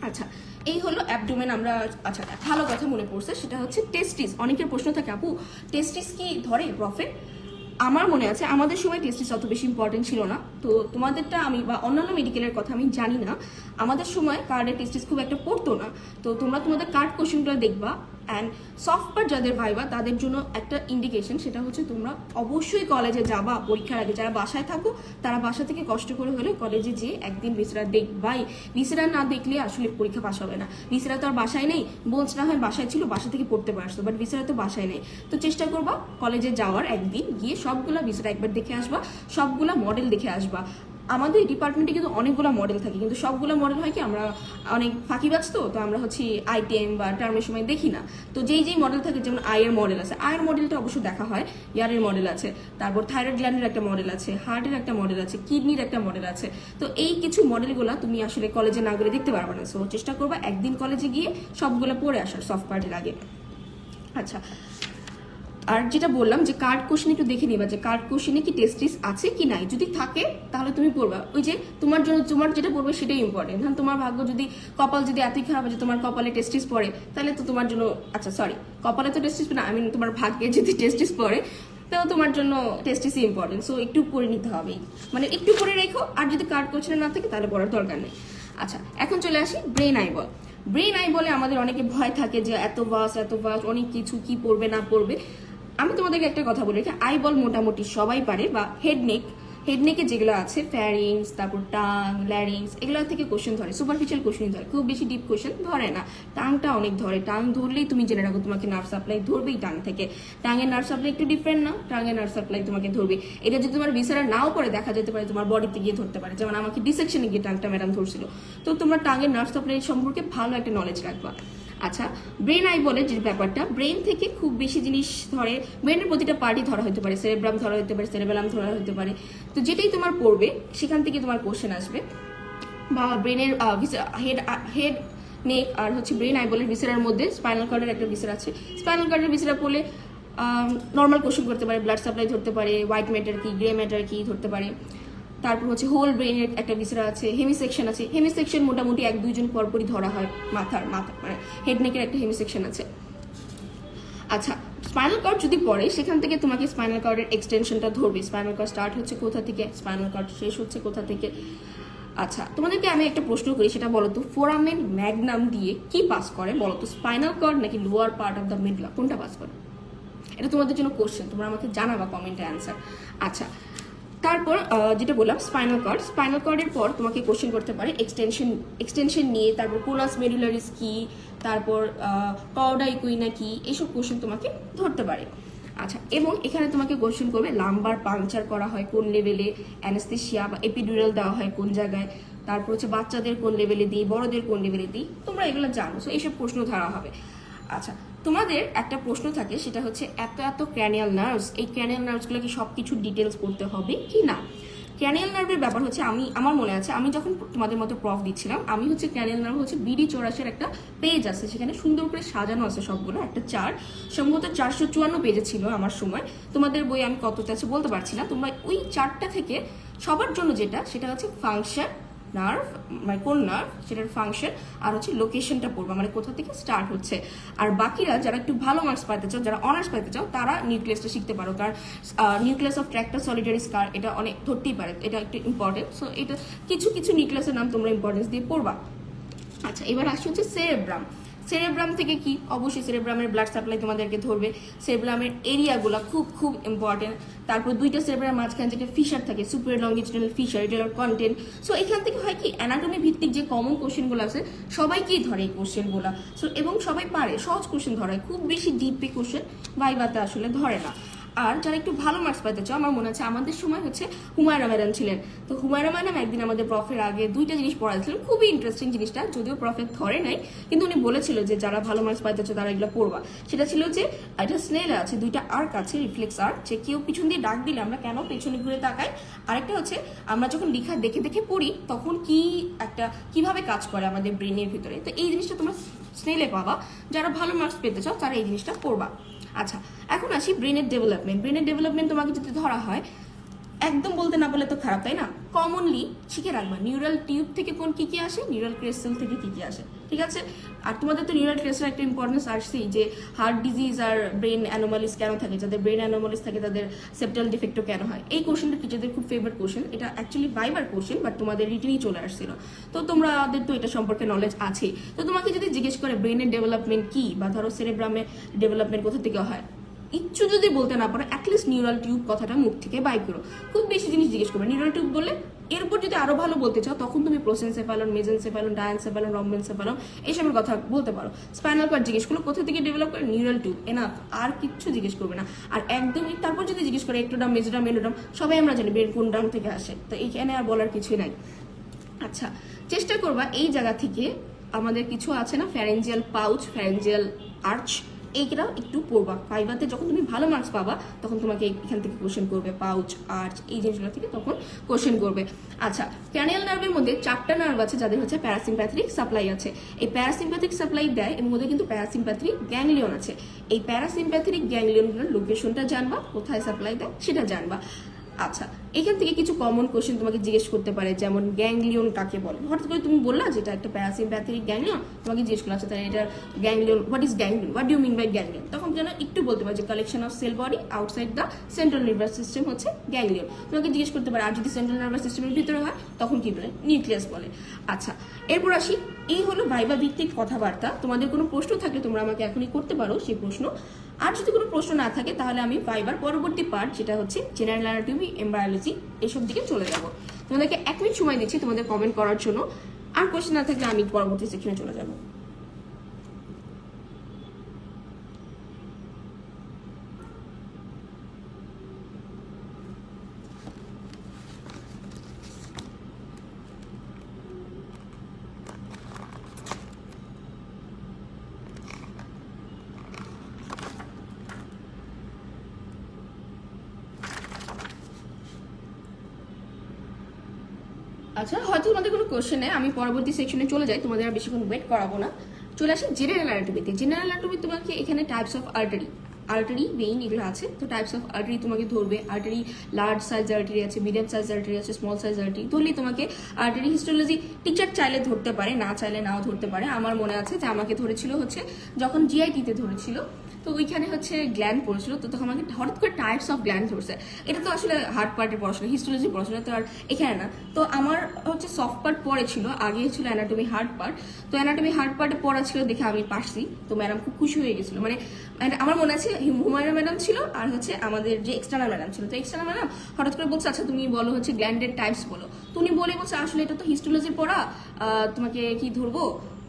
আচ্ছা, এই হলো অ্যাবডোমেন। আমরা আচ্ছা, ভালো কথা মনে পড়ছে, সেটা হচ্ছে টেস্টিস। অনেকের প্রশ্ন থাকে আপু টেস্টিস কি ধরে প্রফে? আমার মনে আছে আমাদের সময় টেস্টিস অত বেশি ইম্পর্টেন্ট ছিল না। তো তোমাদেরটা আমি বা অন্যান্য মেডিকেলের কথা আমি জানি না, আমাদের সময় কার্ডে টেস্টিস খুব একটা পড়তো না। তো তোমরা তোমাদের কার্ড কোশ্চেনগুলো দেখবা। অ্যান্ড সফটওয়্যার যাদের ভাইবা তাদের জন্য একটা ইন্ডিকেশন, সেটা হচ্ছে তোমরা অবশ্যই কলেজে যাবা পরীক্ষার আগে। যারা বাসায় থাকো তারা বাসা থেকে কষ্ট করে হলেও কলেজে যেয়ে একদিন ভিসেরা দেখবাই। ভিসেরা না দেখলে আসলে পরীক্ষা পাস হবে না। ভিসেরা তো আর বাসায় নেই, বলছ না হয় বাসায় ছিল, বাসা থেকে পড়তে পারছো, বাট ভিসেরা তো বাসায় নেই। তো চেষ্টা করবা কলেজে যাওয়ার একদিন গিয়ে সবগুলা ভিসেরা একবার দেখে আসবা, সবগুলা মডেল দেখে আসবা। আমাদের ডিপার্টমেন্টে কিন্তু অনেকগুলো মডেল থাকে, কিন্তু সবগুলো মডেল হয় কি আমরা অনেক ফাঁকিবাজ, তো আমরা হচ্ছে আইটেম বা টার্মের সময় দেখি না। তো যেই মডেল থাকে, যেমন আয়ের মডেল আছে, আয়ের মডেলটা অবশ্য দেখা হয়, ইয়ারের মডেল আছে, তারপর থাইরয়েড গ্ল্যান্ডের একটা মডেল আছে, হার্টের একটা মডেল আছে, কিডনির একটা মডেল আছে। তো এই কিছু মডেলগুলো তুমি আসলে কলেজে না গেলে দেখতে পারবে না। সো চেষ্টা করবা একদিন কলেজে গিয়ে সবগুলো পড়ে আসার সফট পার্টির আগে। আচ্ছা, আর যেটা বললাম যে কার্ড কোশ্চেন একটু দেখে নিবা যে কার্ড কোশ্চেনে কি টেস্টিস আছে কি নাই, যদি থাকে তাহলে তুমি পড়বা। ওই যে তোমার জন্য তোমার যেটা পড়বে সেটাই ইম্পর্টেন্ট। হ্যাঁ, তোমার ভাগ্য যদি কপাল যদি এতই খারাপ যে তোমার কপালে টেস্টিস পড়ে, তাহলে তো তোমার জন্য, আচ্ছা সরি, কপালে তো টেস্টিস না, আমি তোমার ভাগ্যে যদি টেস্টিস পড়ে তাহলে তোমার জন্য টেস্টিসই ইম্পর্টেন্ট। সো একটু পড়ে নিতে হবে, মানে একটু পড়ে রেখো। আর যদি কার্ড কোশ্চেনে না থাকে তাহলে পড়ার দরকার নেই। আচ্ছা, এখন চলে আসি brain I ball. Brain I বলে আমাদের অনেকে ভয় থাকে যে এত ভাস্ট অনেক কিছু, কি পড়বে না পড়বে। আমি তোমাদেরকে একটা কথা বলি, আই বল মোটামুটি সবাই পারে, বা হেডনেকে যেগুলো আছে ফ্যারিংস, তারপর টাং, ল্যারিংস, এগুলো থেকে কোশ্চেন ধরে, সুপারফিশিয়াল কোশ্চেন ধরে, খুব বেশি ডিপ কোশ্চেন ধরে না। টাংটা অনেক ধরে, টাং ধরলেই তুমি জেনে রাখো তোমাকে নার্ভ সাপ্লাই ধরবেই টাং থেকে। টাঙের নার্ভ সাপ্লাই একটু ডিফারেন্ট না, টাঙের নার্ভ সাপ্লাই তোমাকে ধরবে। এটা যদি তোমার ভিসারা নাও পরে দেখা যেতে পারে তোমার বডিতে গিয়ে ধরতে পারে, যেমন আমাকে ডিসেকশনে গিয়ে টাংটা ম্যাডাম ধরছিল। তো তোমরা টাঙের নার্ভ সাপ্লাই সম্পর্কে ভালো একটা নলেজ রাখবা। আচ্ছা, ব্রেন আই বলে যে ব্যাপারটা, ব্রেন থেকে খুব বেশি জিনিস ধরে, ব্রেনের প্রতিটা পার্টি ধরা হতে পারে, সেরেব্রাম ধরা হতে পারে, সেরেবেলাম ধরা হতে পারে। তো যেটাই তোমার পড়বে সেখান থেকে তোমার কোশ্চেন আসবে। বা ব্রেনের হেড নেক আর হচ্ছে ব্রেন আই বলের ভিসেরার মধ্যে স্পাইনাল কর্ডের একটা ভিসের আছে। স্পাইনাল কর্ডের ভিসেরা পড়লে নর্মাল কোশ্চেন করতে পারে, ব্লাড সাপ্লাই ধরতে পারে, হোয়াইট ম্যাটার কি, গ্রে ম্যাটার কি ধরতে পারে। তারপর হচ্ছে হোল ব্রেনের একটা ভিসেরা আছে, হেমিসেকশন আছে। হেমিসেকশন মোটামুটি 1-2 জন পরপরই ধরা হয়, মাথা মানে হেড নেকের একটা হেমিসেকশন আছে। আচ্ছা, স্পাইনাল কর্ড যদি পড়ে সেখান থেকে তোমাকে স্পাইনাল কর্ডের এক্সটেনশনটা ধরবে, স্পাইনাল কর্ড স্টার্ট হচ্ছে কোথা থেকে, স্পাইনাল কর্ড শেষ হচ্ছে কোথা থেকে। আচ্ছা, তোমাদেরকে আমি একটা প্রশ্ন করি, সেটা বলো তো, ফোরামেন ম্যাগনাম দিয়ে কি পাস করে বলো তো, স্পাইনাল কর্ড নাকি লোয়ার পার্ট অফ দ্য মিডলা, কোনটা পাস করে? এটা তোমাদের জন্য কোশ্চেন, তোমরা আমাকে জানাবা কমেন্টে অ্যান্সার। আচ্ছা, তারপর যেটা বললাম স্পাইনাল কর্ডের পর তোমাকে কোশ্চেন করতে পারে এক্সটেনশন নিয়ে, তারপর কোনাস মেডুলারিস কি, তারপর কর্ডা ইকুইনা কি, এইসব কোশ্চেন তোমাকে ধরতে পারে। আচ্ছা, এবং এখানে তোমাকে কোশ্চেন করবে লাম্বার পাংচার করা হয় কোন লেভেলে, অ্যানেস্থেশিয়া বা এপিডুরাল দেওয়া হয় কোন জায়গায়, তারপর হচ্ছে বাচ্চাদের কোন লেভেলে দিই, বড়দের কোন লেভেলে দিই, তোমরা এগুলো জানো। সো এইসব প্রশ্ন ধরা হবে। আচ্ছা, তোমাদের একটা প্রশ্ন থাকে, সেটা হচ্ছে এত ক্র্যানিয়াল নার্ভস, এই ক্র্যানিয়াল নার্ভসগুলো কি সব কিছু ডিটেলস পড়তে হবে কি না? ক্র্যানিয়াল নার্ভের ব্যাপার হচ্ছে, আমার মনে আছে আমি যখন তোমাদের মতো প্রফ দিচ্ছিলাম, আমি হচ্ছে ক্র্যানিয়াল নার্ভ হচ্ছে BD84 একটা পেজ আছে, সেখানে সুন্দর করে সাজানো আছে সবগুলো, একটা চার্ট, সম্ভবত 454 পেজে ছিল আমার সময়। তোমাদের বই আমি কতটা আছে বলতে পারছি না। তোমরা ওই চার্টটা থেকে সবার জন্য সেটা হচ্ছে ফাংশন নার্ভ, মানে কোন নার্ভ সেটার ফাংশন, আর হচ্ছে লোকেশনটা পড়বা, মানে কোথা থেকে স্টার্ট হচ্ছে। আর বাকিরা যারা একটু ভালো মার্কস পাইতে চাও, যারা অনার্স পাইতে চাও, তারা নিউক্লিয়াসটা শিখতে পারো, কারণ নিউক্লিয়াস অফ ট্র্যাক্টার সলিটারি স্কার এটা অনেক ধরতেই পারে, এটা একটু ইম্পর্টেন্ট। সো এটা কিছু নিউক্লিয়াসের নাম তোমরা ইম্পর্টেন্স দিয়ে পড়বা। আচ্ছা, এবার আসছে হচ্ছে সেরেব্রাম। সেরেব্রাম থেকে কি, অবশ্যই সেরেব্রামের ব্লাড সাপ্লাই তোমাদেরকে ধরবে, সেরেব্রামের এরিয়াগুলো খুব ইম্পর্টেন্ট। তারপর দুইটা সেরেব্রামের মাঝখানে যেটা ফিশার থাকে, সুপিরিয়র লংগিটিউডাল ফিশার, এটার কন্টেন্ট। সো এখান থেকে হয় কি, অ্যানাটমি ভিত্তিক যে কমন কোশ্চেনগুলো আছে সবাইকেই ধরে এই কোশ্চেনগুলো। সো এবং সবাই পারে, সহজ কোশ্চেন ধরে, খুব বেশি ডিপে কোশ্চেন ভাইভাতে আসলে ধরে না। আর যারা একটু ভালো মার্কস পাইতে চাও, আমার মনে আছে আমাদের সময় হচ্ছে হুমায়রা ম্যাডাম ছিলেন। তো হুমায়রা ম্যাডাম একদিন আমাদের প্রফের আগে দুইটা জিনিস পড়াচ্ছিলেন, খুবই ইন্টারেস্টিং জিনিসটা, যদিও প্রফেট ধরে নাই, কিন্তু উনি বলেছিল যে যারা ভালো মার্কস পাইতে চাও তারা এগুলো পড়বা। সেটা ছিল যে এটা স্নেল আছে, দুইটা আর্ক আছে, রিফ্লেক্স আর্ক, যে কেউ পিছন দিয়ে ডাক দিলে আমরা কেন পেছনে ঘুরে তাকাই। আরেকটা হচ্ছে আমরা যখন লেখা দেখে পড়ি তখন কিভাবে কাজ করে আমাদের ব্রেনের ভিতরে। তো এই জিনিসটা তোমরা স্নেলে পাবা, যারা ভালো মার্কস পেতে চাও তারা এই জিনিসটা পড়বা। আচ্ছা, এখন আসি ব্রেনের ডেভেলপমেন্ট তোমাকে যদি ধরা হয়, একদম বলতে না বলে তো খারাপ, তাই না? কমনলি শিখে রাখবা নিউরাল টিউব থেকে কোন কি আসে, নিউরাল ক্রেস্টেল থেকে কি আসে, ঠিক আছে? আর তোমাদের তো নিউরাল ক্রেস্টেল একটা ইম্পর্টেন্স আসছেই, যে হার্ট ডিজিজ আর ব্রেন অ্যানোমালিস কেন থাকে, যাদের ব্রেন অ্যানোমালিস থাকে তাদের সেপ্টাল ডিফেক্টও কেন হয়। এই কোশ্চেনটা টিচারদের খুব ফেভারিট কোশ্চেন, এটা অ্যাকচুয়ালি ভাইবার কোশ্চেন, বাট তোমাদের রিটেনেই চলে আসছিল। তো তোমাদের তো এটা সম্পর্কে নলেজ আছে। তো তোমাকে যদি জিজ্ঞেস করে ব্রেনের ডেভেলপমেন্ট কি, বা ধরো সেরেব্রামের ডেভেলপমেন্ট কোথা থেকে হয়, ইচ্ছু যদি বলতে না পারো, অ্যাটলিস্ট নিউরাল টিউব কথাটা মুখ থেকে বাই করো। খুব বেশি জিনিস জিজ্ঞেস করবে নিউরাল টিউব বললে, এরপর যদি আরো ভালো বলতে চাও তখন তুমি প্রোসেনসেফালন, মেজেনসেফালন, ডায়ানসেফালন, রম্বেনসেফালন এইসবের কথা বলতে পারো। স্পাইনাল কর্ড জিজ্ঞেস করলো কোথা থেকে ডেভেলপ করে, নিউরাল টিউব, এনাফ, আর কিচ্ছু জিজ্ঞেস করবে না। আর একদমই তারপর যদি জিজ্ঞেস করে একটোডাম, মেজোডাম, এন্ডোডাম, সবাই আমরা জানি ব্রেন কোন ডাম থেকে আসে, তো এইখানে আর বলার কিছুই নাই। আচ্ছা, চেষ্টা করবা এই জায়গা থেকে আমাদের কিছু আছে না, ফ্যারেঞ্জিয়াল পাউচ, ফ্যারেঞ্জিয়াল আর্চ, এইটা একটু পড়বা। ভাইভাতে যখন তুমি ভালো মার্কস পাবা তখন তোমাকে এখান থেকে কোশ্চেন করবে, পাউচ, আর্চ, এই জিনিসগুলো থেকে তখন কোশ্চেন করবে। আচ্ছা, ক্র্যানিয়াল নার্ভের মধ্যে 4টা নার্ভ আছে যাদের হচ্ছে প্যারাসিম্প্যাথিক সাপ্লাই আছে। এই প্যারাসিম্প্যাথিক সাপ্লাই দেয়, এর মধ্যে কিন্তু প্যারাসিম্প্যাথিক গ্যাংলিয়ন আছে। এই প্যারাসিম্প্যাথিক গ্যাংলিয়নগুলোর লোকেশনটা জানবা, কোথায় সাপ্লাই দেয় সেটা জানবা। আচ্ছা, এখান থেকে কিছু কমন কোশ্চেন তোমাকে জিজ্ঞেস করতে পারে, যেমন গ্যাংলিয়ন কাকে বলে। হঠাৎ করে তুমি বললা যেটা একটা প্যারাসিম্প্যাথিক গ্যাংলিয়ন, তোমাকে জিজ্ঞেস করা আছে তাহলে এটা ganglion, what is ganglion, what do you mean by ganglion, তখন যেন একটু বলতে পারে যে collection of cell body outside the central nervous system হচ্ছে গ্যাংলিয়ন। তোমাকে জিজ্ঞেস করতে পারে আর যদি সেন্ট্রাল নার্ভাস সিস্টেমের ভিতরে হয় তখন কি বলে, নিউক্লিয়াস বলে। আচ্ছা, এরপর আসি, এই হলো ভাইবা ভিত্তিক কথাবার্তা। তোমাদের কোনো প্রশ্ন থাকলে তোমরা আমাকে এখনই করতে পারো সেই প্রশ্ন। আর যদি কোনো প্রশ্ন না থাকে তাহলে আমি ভাইবার পরবর্তী পার্ট, যেটা হচ্ছে জেনারেল অ্যানাটমি, এমব্রায়োলজি, এসব দিকে চলে যাব। তোমাদেরকে 1 মিনিট সময় দিচ্ছি তোমাদের কমেন্ট করার জন্য। আর কোশ্চেন না থাকলে আমি পরবর্তী সেকশনে চলে যাব। আচ্ছা, হয়তো তোমাদের কোনো কোশ্চেন নেই, আমি পরবর্তী সেকশনে চলে যাই, তোমাদের আর বেশিক্ষণ ওয়েট করাবো না। চলে আসি জেনারেল অ্যানাটমিতে। জেনারেল অ্যানাটমি তোমাকে এখানে টাইপস অফ আর্টারি ভেইন এগুলো আছে। তো টাইপস অফ আর্টারি তোমাকে ধরবে। আর্টারি লার্জ সাইজ আর্টারি আছে, মিডিয়াম সাইজ আর্টারি আছে, স্মল সাইজ আর্টারি। ধরলেই তোমাকে আর্টারি হিস্টোলজি টিচার চাইলে ধরতে পারে, না চাইলে নাও ধরতে পারে। আমার মনে আছে যে আমাকে ধরেছিল হচ্ছে যখন জিআইটিতে ধরেছিল, তো ওইখানে হচ্ছে গ্ল্যান্ড পড়েছিল, তো তখন আমাকে হঠাৎ করে টাইপস অফ গ্ল্যান্ড ধরছে। এটা তো আসলে হার্ড পার্টের পড়াশোনা, হিস্টোলজি পড়াশোনা, তো আর এখানে না। তো আমার হচ্ছে সফট পার্ট পরে ছিল, আগে ছিল অ্যানাটমি হার্ড পার্ট। তো অ্যানাটমি হার্ড পার্টে পড়া ছিল দেখে আমি পারছি, তো ম্যাডাম খুব খুশি হয়ে গেছিল। মানে আমার মনে আছে হুমায়রা ম্যাডাম ছিল আর হচ্ছে আমাদের যে এক্সটার্নাল ম্যাডাম ছিল। তো এক্সটার্নাল ম্যাডাম হঠাৎ করে বলছে আচ্ছা তুমি বলো হচ্ছে গ্ল্যান্ডের টাইপস বলো। তো উনি বলে বলছে আসলে এটা তো হিস্টোলজি পড়া, তোমাকে কি ধরবো।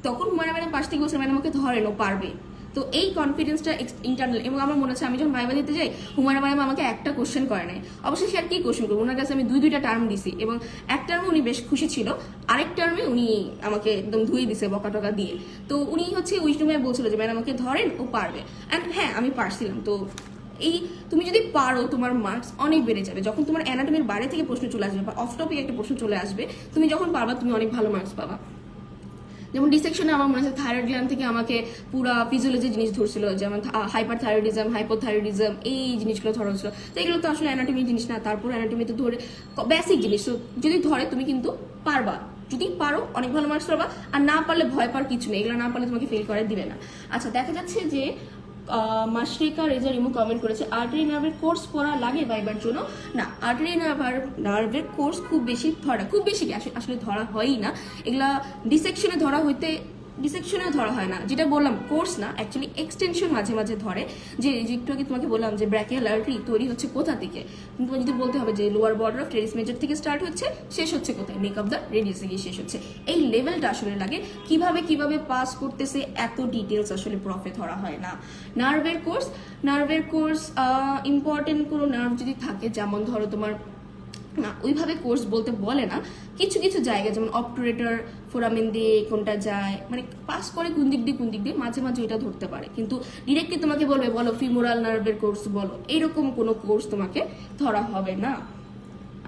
তখন হুমায়রা ম্যাডাম পাশ থেকে বলছে ম্যাডাম আমাকে ধরেন, ও পারবে। তো এই কনফিডেন্সটা ইন্টারনাল। এবং আমার মনে আছে আমি যখন ভাইবা দিতে যাই, হুমায়রা ম্যাডাম আমাকে একটা কোশ্চেন করে নাই। অবশ্যই সে আর কি কোশ্চেন করবো, ওনার কাছে আমি দুইটা টার্ম দিছি, এবং এক টার্মে উনি বেশ খুশি ছিল, আরেক টার্মে উনি আমাকে একদম ধুয়ে দিছে বকা টকা দিয়ে। তো উনি হচ্ছে ওই সময় বলছিল যে ম্যাডাম আমাকে ধরেন, ও পারবে। অ্যান্ড হ্যাঁ, আমি পারছিলাম। তো এই তুমি যদি পারো তোমার মার্কস অনেক বেড়ে যাবে। যখন তোমার অ্যানাটমির বাইরে থেকে প্রশ্ন চলে আসবে বা অফ টপিক একটা প্রশ্ন চলে আসবে, তুমি যখন পারবা তুমি অনেক ভালো মার্কস পাবা। যেমন ডিসেকশনে আমার মনে আছে থাইরয়েড গ্ল্যান্ড থেকে আমাকে পুরা ফিজিওলজি জিনিস ধরছিল, যেমন হাইপার থাইরয়েডিজম, হাইপোথাইরয়েডিজম, এই জিনিসগুলো ধরা হচ্ছিল। তো এগুলো তো আসলে অ্যানাটমি জিনিস না, তারপর অ্যানাটমিতে ধরে বেসিক জিনিস। তো যদি ধরে তুমি কিন্তু পারবা, যদি পারো অনেক ভালো মার্কস পাবা। আর না পারলে ভয় পাওয়ার কিছু নেই, এগুলো না পারলে তোমাকে ফেল করে দিবে না। আচ্ছা, দেখা যাচ্ছে যে মাশরিকা রেজা রিমু কমেন্ট করেছে আর্টারি নার্ভের কোর্স পড়া লাগে ভাইবার জন্য। না, আর্টারি নার্ভের কোর্স খুব বেশি আসলে ধরা হয়ই না। এগুলা ডিসেকশনে ধরা হইতে, ডিসেকশনেও ধরা হয় না, যেটা বললাম কোর্স না, অ্যাকচুয়ালি এক্সটেনশন মাঝে মাঝে ধরে। যে একটু আগে তোমাকে বললাম যে ব্র্যাকিয়াল আর্টারি তৈরি হচ্ছে কোথা থেকে, তোমাকে যদি বলতে হবে যে lower border of teres major থেকে স্টার্ট হচ্ছে, শেষ হচ্ছে কোথায়, নেক অফ দ্য রেডিয়াসে গিয়ে শেষ হচ্ছে। এই লেভেলটা আসলে লাগে, কিভাবে পাস করতেছে এত ডিটেলস আসলে প্রফে ধরা হয় না। নার্ভের কোর্স ইম্পর্টেন্ট কোনো নার্ভ যদি থাকে, যেমন ধরো তোমার না ওইভাবে কোর্স বলতে বলে না, কিছু কিছু জায়গা যেমন অবটুরেটর ফোরামেন দিয়ে কোনটা যায়, মানে পাস করে কোন দিক দিয়ে মাঝে মাঝে এটা ধরতে পারে, কিন্তু ডিরেক্টলি তোমাকে বলবে বলো ফিমোরাল নার্ভের কোর্স বলো, এইরকম কোনো কোর্স তোমাকে ধরা হবে না।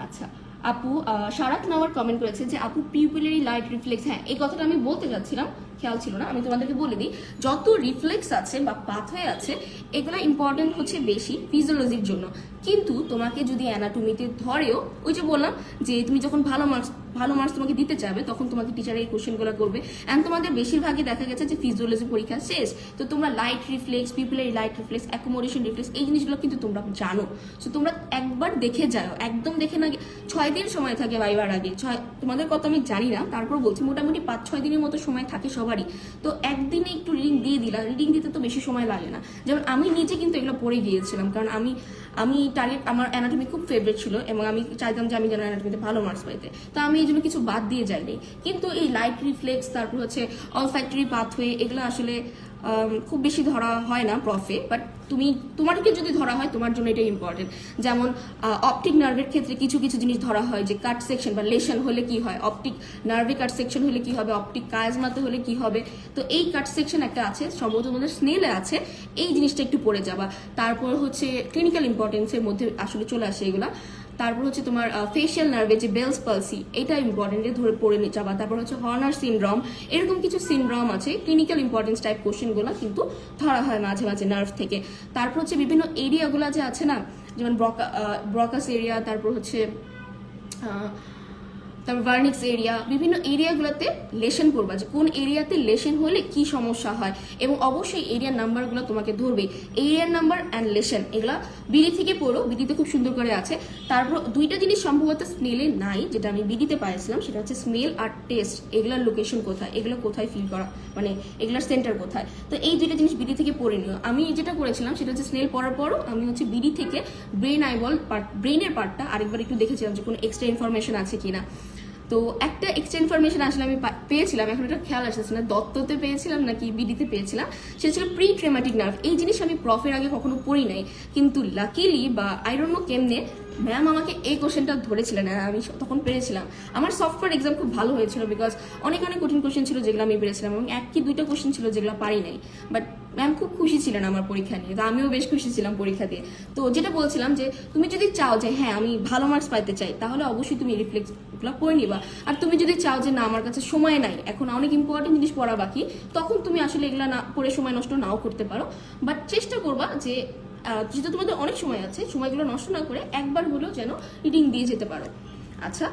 আচ্ছা, আপু সারাত নাওয়ার কমেন্ট করেছে যে আপু পিউপিলারি লাইট রিফ্লেক্স, হ্যাঁ এই কথাটা আমি বলতে যাচ্ছিলাম, খেয়াল ছিল না। আমি তোমাদেরকে বলে দিই, যত রিফ্লেক্স আছে বা পাথওয়ে আছে এগুলো ইম্পর্টেন্ট হচ্ছে বেশি ফিজিওলজির জন্য, কিন্তু তোমাকে যদি অ্যানাটমিতে ধরেও, ওই যে বললাম যে তুমি যখন ভালো মার্কস তোমাকে দিতে চাবে তখন তোমাকে টিচার এই কোশ্চেনগুলো করবে। অ্যান্ড তোমাদের বেশিরভাগই দেখা গেছে যে ফিজিওলজি পরীক্ষা শেষ, তো তোমরা light reflex, pupillary light reflex, accommodation reflex, এই জিনিসগুলো কিন্তু তোমরা জানো। সো তোমরা একবার দেখে যাও, একদম দেখে না, 6 দিন সময় থাকে ভাইবার আগে। তোমাদের কত আমি জানি না, তারপর বলছি মোটামুটি 5-6 দিনের মতো সময় থাকে সবারই। তো একদিনে একটু রিডিং দিয়ে দিলা, রিডিং দিতে তো বেশি সময় লাগে না। যেমন আমি নিজে কিন্তু এগুলো পড়ে গিয়েছিলাম, কারণ আমি টার্গেট, আমার অ্যানাটমি খুব ফেভারিট ছিল এবং আমি চাইতাম যে আমি যেন অ্যানাটমিতে ভালো মার্কস পাইতে, তো আমি এই জন্য কিছু বাদ দিয়ে যাইনি। কিন্তু এই লাইট রিফ্লেক্স, তারপর হচ্ছে অলফ্যাক্টরি পাথওয়ে, এগুলো আসলে খুব বেশি ধরা হয় না প্রফে, বাট তোমাকে যদি ধরা হয় তোমার জন্য এটা ইম্পর্টেন্ট। যেমন অপটিক নার্ভের ক্ষেত্রে কিছু কিছু জিনিস ধরা হয়, যে কাট সেকশন বা লেশন হলে কি হয়, অপটিক নার্ভে কাট সেকশন হলে কি হবে, অপটিক কায়াজমাতে হলে কি হবে। তো এই কাট সেকশন একটা আছে, সম্ভবত তোমাদের স্নেলে আছে, এই জিনিসটা একটু পড়ে যাবা। তারপর হচ্ছে ক্লিনিক্যাল ইম্পর্টেন্সের মধ্যে আসলে চলে আসে এগুলা। তারপর হচ্ছে তোমার ফেশিয়াল নার্ভে যে বেলস পালসি, এটা ইম্পর্টেন্টে ধরে পড়ে নিয়ে যাবা। তারপর হচ্ছে হর্নার সিনড্রোম, এরকম কিছু সিনড্রোম আছে, ক্লিনিক্যাল ইম্পর্টেন্স টাইপ কোশ্চেনগুলো কিন্তু ধরা হয় মাঝে মাঝে নার্ভ থেকে। তারপর হচ্ছে বিভিন্ন এরিয়াগুলো যে আছে না, যেমন ব্রকাস এরিয়া, তারপর হচ্ছে তারপর ভার্নিক্স এরিয়া, বিভিন্ন এরিয়াগুলোতে লেশন করবা, যে কোন এরিয়াতে লেশন হলে কি সমস্যা হয়, এবং অবশ্যই এরিয়ার নাম্বারগুলো তোমাকে ধরবে। এরিয়ার নাম্বার অ্যান্ড লেশন এগুলা বিডি থেকে পড়ো, বিডিতে খুব সুন্দর করে আছে। তারপর দুইটা জিনিস সম্ভবত স্মেলে নাই, যেটা আমি বিডিতে পাইছিলাম, সেটা হচ্ছে স্মেল আর টেস্ট। এগুলোর লোকেশন কোথায়, এগুলো কোথায় ফিল করা, মানে এগুলোর সেন্টার কোথায়। তো এই দুইটা জিনিস বিডি থেকে পড়ে নিও। আমি যেটা করেছিলাম সেটা হচ্ছে স্মেল পড়ার পরও আমি হচ্ছে বিডি থেকে ব্রেন আইবল পার্ট, ব্রেনের পার্টটা আরেকবার একটু দেখেছিলাম যে কোনো এক্সট্রা ইনফরমেশন আছে কিনা। তো একটা এক্সট্রা ইনফরমেশন আসলে আমি পেয়েছিলাম, এখন এটা খেয়াল আসছে না দত্ততে পেয়েছিলাম নাকি বিডিতে পেয়েছিলাম, সেটা ছিল প্রি ট্রেমাটিক নার্ভ। এই জিনিস আমি প্রফের আগে কখনো পড়ি নাই, কিন্তু লাকিলি বা আই ডোন্ট নো কেমনে ম্যাম আমাকে এই কোশ্চেনটা ধরেছিলেন, আর আমি তখন পেরেছিলাম। আমার সফটওয়্যার এক্সাম খুব ভালো হয়েছিল, বিকজ অনেক অনেক কঠিন কোশ্চেন ছিল যেগুলো আমি পেরেছিলাম, এবং এক কি দুইটা কোশ্চেন ছিল যেগুলো পারি নাই, বাট ম্যাম খুব খুশি ছিলেন আমার পরীক্ষা নিয়ে। তো আমিও বেশ খুশি ছিলাম পরীক্ষা দিয়ে। তো যেটা বলছিলাম যে তুমি যদি চাও যে হ্যাঁ আমি ভালো মার্কস পাইতে চাই, তাহলে অবশ্যই তুমি রিফ্লেক্সগুলো পড়ে নিবা। আর তুমি যদি চাও যে না আমার কাছে সময় নাই, এখন অনেক ইম্পর্টেন্ট জিনিস পড়া বাকি, তখন তুমি আসলে এগুলা না পড়ে সময় নষ্ট নাও করতে পারো। বাট চেষ্টা করবা যে যেহেতু তোমাদের অনেক সময় আছে, সময়গুলো নষ্ট না করে একবার হলেও যেন রিডিং দিয়ে যেতে পারো। আচ্ছা,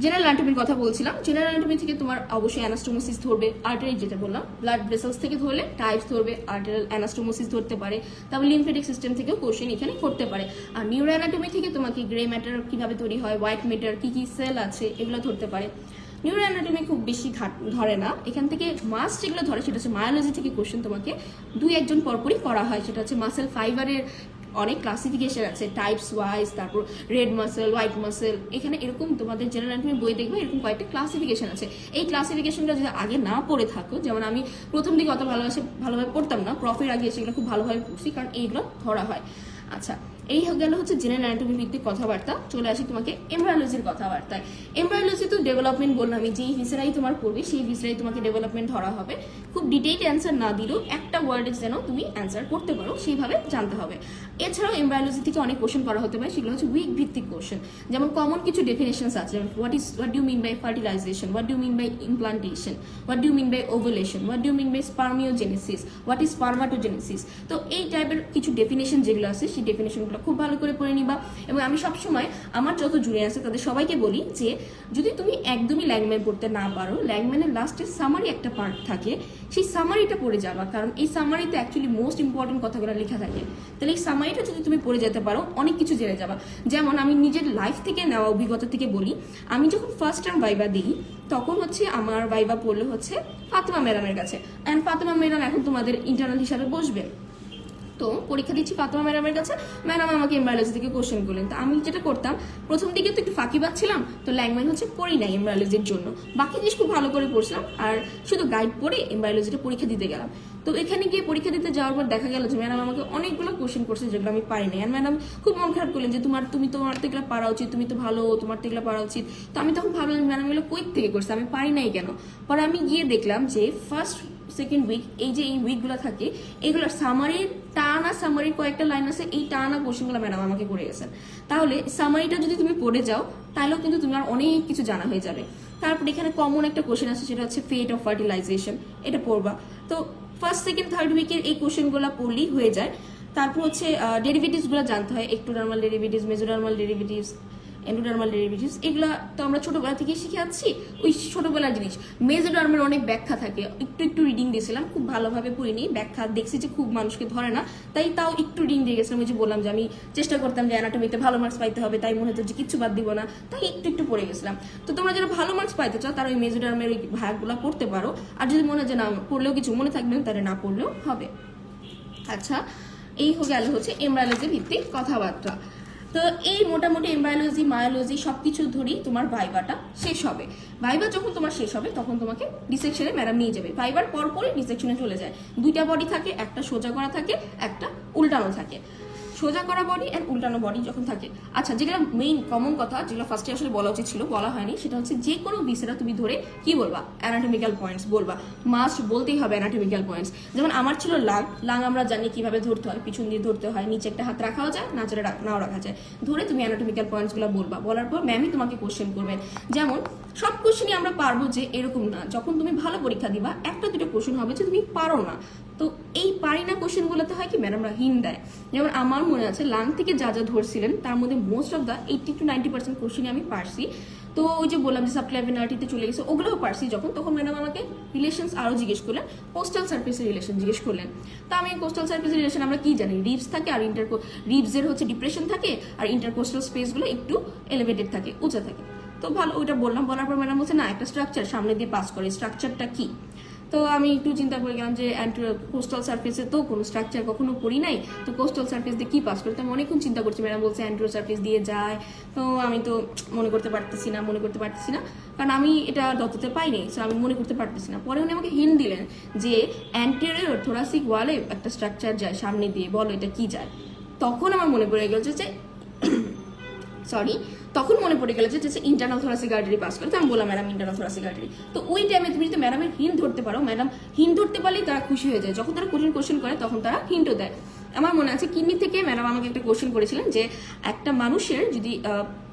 জেনারেল অ্যানাটমির কথা বলছিলাম। জেনারেল অ্যানাটমি থেকে তোমার অবশ্যই অ্যানাস্টোমোসিস ধরবে, আর্টারি যেটা বললাম, ব্লাড ভেসেলস থেকে ধরলে টাইপস ধরবে, আর্টারিয়াল অ্যানাস্টোমোসিস ধরতে পারে। তারপর লিম্ফেটিক সিস্টেম থেকেও কোশ্চেন এখানে করতে পারে। আর নিউরো অ্যানাটমি থেকে তোমাকে গ্রে ম্যাটার কিভাবে তৈরি হয়, হোয়াইট ম্যাটার কি কি সেল আছে, এগুলো ধরতে পারে। নিউরো অ্যানাটমি খুব বেশি ধরে না, এখান থেকে মাস যেগুলো ধরে সেটা হচ্ছে মায়োলজি থেকে কোশ্চেন তোমাকে দুই একজন পরপরই করা হয়। সেটা হচ্ছে মাসেল ফাইবারের অনেক ক্লাসিফিকেশন আছে, টাইপস ওয়াইজ, তারপর রেড মাসেল, হোয়াইট মাসেল, এখানে এরকম তোমাদের জেনারেল অ্যানাটমি বই দেখবে এরকম কয়েকটা ক্লাসিফিকেশন আছে। এই ক্লাসিফিকেশনটা যদি আগে না পড়ে থাকো, যেমন আমি প্রথম দিকে অত ভালোভাবে পড়তাম না, প্রফের আগে এসে এগুলো খুব ভালোভাবে পড়ছি, কারণ এইগুলো ধরা হয়। আচ্ছা, এই গেল হচ্ছে জেনারেল অ্যানাটমি ভিত্তিক কথাবার্তা। চলে আসি তোমাকে এমব্রায়োলজির কথাবার্তায়। এমব্রায়োলজি তো ডেভেলপমেন্ট বললাম, আমি যেই ভিসেরাই তোমার পড়বে সেই ভিসেরাই তোমাকে ডেভেলপমেন্ট ধরা হবে। খুব ডিটেইলড অ্যান্সার না দিলেও একটা ওয়ার্ডে যেন তুমি অ্যান্সার করতে পারো সেইভাবে জানতে হবে। এছাড়াও এমব্রায়োলজি থেকে অনেক কোশ্চেন করা হতে পারে, সেগুলো হচ্ছে উইক ভিত্তিক কোশ্চেন। যেমন কমন কিছু ডেফিনেশনস আছে, what do mean by fertilisation, what do mean by implantation, what do mean by ovulation, what do mean by spermiogenesis, what is spermatogenesis. তো এই টাইপের কিছু ডেফিনেশন যেগুলো আছে সেই ডেফিনেশনগুলো খুব ভালো করে পড়ে নিবা। এবং আমি সবসময় আমার যত জুনিয়র আছে তাদের সবাইকে বলি যে যদি তুমি একদমই ল্যাংম্যান পড়তে না পারো, ল্যাংম্যানের লাস্টে সামারি একটা পার্ট থাকে, সেই সামারিটা পড়ে যাবা, কারণ এই সামারিতে অ্যাকচুয়ালি মোস্ট ইম্পর্টেন্ট কথাগুলো লেখা থাকে। তাহলে এই সামারিটা যদি তুমি পড়ে যেতে পারো অনেক কিছু জেনে যাবা। যেমন আমি নিজের লাইফ থেকে নেওয়া অভিজ্ঞতা থেকে বলি, আমি যখন ফার্স্ট টাইম ভাইবা দিই তখন হচ্ছে আমার ভাইবা পড়লে হচ্ছে ফাতেমা ম্যাডামের কাছে, অ্যান্ড ফাতেমা ম্যাডাম এখন তোমাদের ইন্টারনাল হিসাবে বসবেন। তো পরীক্ষা দিচ্ছি ফাতেমা ম্যাডামের কাছে, ম্যাডাম আমাকে এমব্রায়োলজি থেকে কোশ্চেন করলেন। তো আমি যেটা করতাম, প্রথম দিকে তো একটু ফাঁকিবাজ ছিলাম, তো ল্যাংম্যান হচ্ছে পড়ি নাই এমব্রায়োলজির জন্য, বাকি জিনিস খুব ভালো করে পড়ছিলাম, আর শুধু গাইড পড়ে এমব্রায়োলজিটা পরীক্ষা দিতে গেলাম। তো এখানে গিয়ে পরীক্ষা দিতে যাওয়ার পর দেখা গেল যে ম্যাডাম আমাকে অনেকগুলো কোশ্চেন করছে যেগুলো আমি পারি নাই। আর ম্যাডাম খুব মন খারাপ করলেন যে তোমার তো এগুলো পারা উচিত, তুমি তো ভালো, তোমার তো এগুলো পারা উচিত। তো আমি তখন ভাবলাম ম্যাডাম এগুলো কই থেকে করছে, আমি পারি নাই কেন। পরে আমি গিয়ে দেখলাম যে ফার্স্ট সেকেন্ড উইক, এই যে এই উইকগুলো থাকে, এগুলোর সামারির সামারির কয়েকটা লাইন আছে, এই টানা কোশ্চেনগুলো ম্যাডাম আমাকে করে গেছেন। তাহলে সামারিটা যদি তুমি পড়ে যাও তাহলেও কিন্তু তোমার অনেক কিছু জানা হয়ে যাবে। তারপর এখানে কমন একটা কোশ্চেন আছে, সেটা হচ্ছে ফেট অফ ফার্টিলাইজেশন, এটা পড়বা। তো ফার্স্ট সেকেন্ড থার্ড উইকের এই কোশ্চেনগুলো পড়লেই হয়ে যায়। তারপর হচ্ছে ডেরিভেটিভসগুলো জানতে হয়, ectodermal derivatives, মেজোডার্মাল derivatives, endodermal derivatives, এগুলা তো আমরা ছোটবেলা থেকে শিখে আসছি, ওই ছোটবেলার জিনিস। মেজোডার্মের অনেক ব্যাখ্যা থাকে, একটু একটু রিডিং দিয়েছিলাম, খুব ভালোভাবে পড়িনি, ব্যাখ্যা দেখছি যে খুব মানুষকে ধরে না, তাই তাও একটু রিডিং দিয়ে গেছিলাম। ওই যে বললাম যে আমি চেষ্টা করতাম যে অ্যানাটমিতে ভালো মার্কস পাইতে হবে, তাই মনে হতো যে কিচ্ছু বাদ দিব না, তাই একটু একটু পড়ে গেছিলাম। তো তোমরা যারা ভালো মার্কস পাইতে চাও তারা ওই মেজোডার্মের ওই ভাগগুলো পড়তে পারো, আর যদি মনে হয় যে না পড়লেও কিছু মনে থাকবে না, তাহলে না পড়লেও হবে। আচ্ছা, এই গেল হচ্ছে এমব্রায়োলজি ভিত্তিক কথাবার্তা। তো এই মোটামুটি এমব্রায়োলজি মায়োলজি সবকিছু ধরেই তোমার ভাইভাটা শেষ হবে। ভাইভা যখন তোমার শেষ হবে তখন তোমাকে ডিসেকশনে ম্যাডাম নিয়ে যাবে। ভাইভার পরপরই ডিসেকশনে চলে যায়। দুইটা বডি থাকে, একটা সোজা করা থাকে, একটা উল্টানো থাকে। সোজা করা বডি অ্যান্ড উল্টানো বডি যখন থাকে, আচ্ছা যেগুলো মেইন কমন কথা যেগুলো ফার্স্টে আসলে বলা উচিত ছিল বলা হয়নি, সেটা হচ্ছে যে কোনো ভিসেরা তুমি ধরে কি বলবা, অ্যানাটমিক্যাল পয়েন্টস বলবা, মাস্ট বলতেই হবে অ্যানাটমিক্যাল পয়েন্টস। যেমন আমার ছিল লাং, লাং আমরা জানি কিভাবে ধরতে হয়, পিছন দিয়ে ধরতে হয়, নিচে একটা হাত রাখাও যায়, নাচরে নাও রাখা যায়, ধরে তুমি অ্যানাটমিক্যাল পয়েন্টসগুলো বলবা। বলার পর ম্যামই তোমাকে কোশ্চেন করবেন। যেমন সব কোশ্চেনই আমরা পারবো যে এরকম না, যখন তুমি ভালো পরীক্ষা দিবা একটা দুটো কোশ্চেন হবে যে তুমি পারো না। তো এই পারি না কোশ্চেনগুলোতে হয় কি ম্যাডামরা হিন্ট দেয়। যেমন আমার মনে আছে লাং থেকে যা যা ধরছিলেন তার মধ্যে মোস্ট অফ দ্য 80 to 90% কোশ্চেনই আমি পারছি। তো ওই যে বললাম যে সাবক্লাভিনারিটিতে চলে গেছে ওগুলোও পারছি যখন, তখন ম্যাডাম আমাকে রিলেশনস আরও জিজ্ঞেস করলেন, কোস্টাল সার্ফেসের রিলেশন জিজ্ঞেস করলেন। তো আমি কোস্টাল সার্ফেসের রিলেশন আমরা কি জানি, রিবস থাকে আর রিবসের হচ্ছে ডিপ্রেশন থাকে আর ইন্টারকোস্টাল স্পেসগুলো একটু এলিভেটেড থাকে, উঁচা থাকে। তো ভালো ওইটা বললাম, বলার পর ম্যাডাম বলছে না একটা স্ট্রাকচার সামনে দিয়ে পাস করে, স্ট্রাকচারটা কি? তো আমি একটু চিন্তা করে গেলাম যে কোস্টাল সার্ফেসে তো কোনো স্ট্রাকচার কখনো পড়ি নাই, তো কোস্টাল সার্ফেস দিয়ে কি পাস করে? তো আমি অনেকক্ষণ চিন্তা করছি, ম্যাডাম বলছে অ্যান্ট্রো সার্ফেস দিয়ে যায়। তো আমি তো মনে করতে পারতেছি না, কারণ আমি এটা দত্ততে পাইনি, সো আমি মনে করতে পারতেছি না। পরে উনি আমাকে হিন্ট দিলেন যে অ্যান্টেরিয়র থোরাসিক ওয়ালে একটা স্ট্রাকচার যায় সামনে দিয়ে, বলো এটা কি যায়? তখন আমার মনে পড়ে গেল যে তখন মনে পড়ে গেল যে ইন্টারনাল থোরাসিক আর্টারি পাস করে। তো আমি বললাম ম্যাডাম ইন্টারনাল থোরাসিক আর্টারি। তো ওই টাইমে তুমি যদি ম্যাডামের হিন্ট ধরতে পারো, ম্যাডাম হিন্ট ধরতে পারলেই তারা খুশি হয়ে যায়। যখন তারা কঠিন কোশ্চেন করে তখন তারা হিন্টও দেয়। আমার মনে আছে কিডনি থেকে ম্যাডাম আমাকে একটা কোশ্চেন করেছিলেন যে একটা মানুষের যদি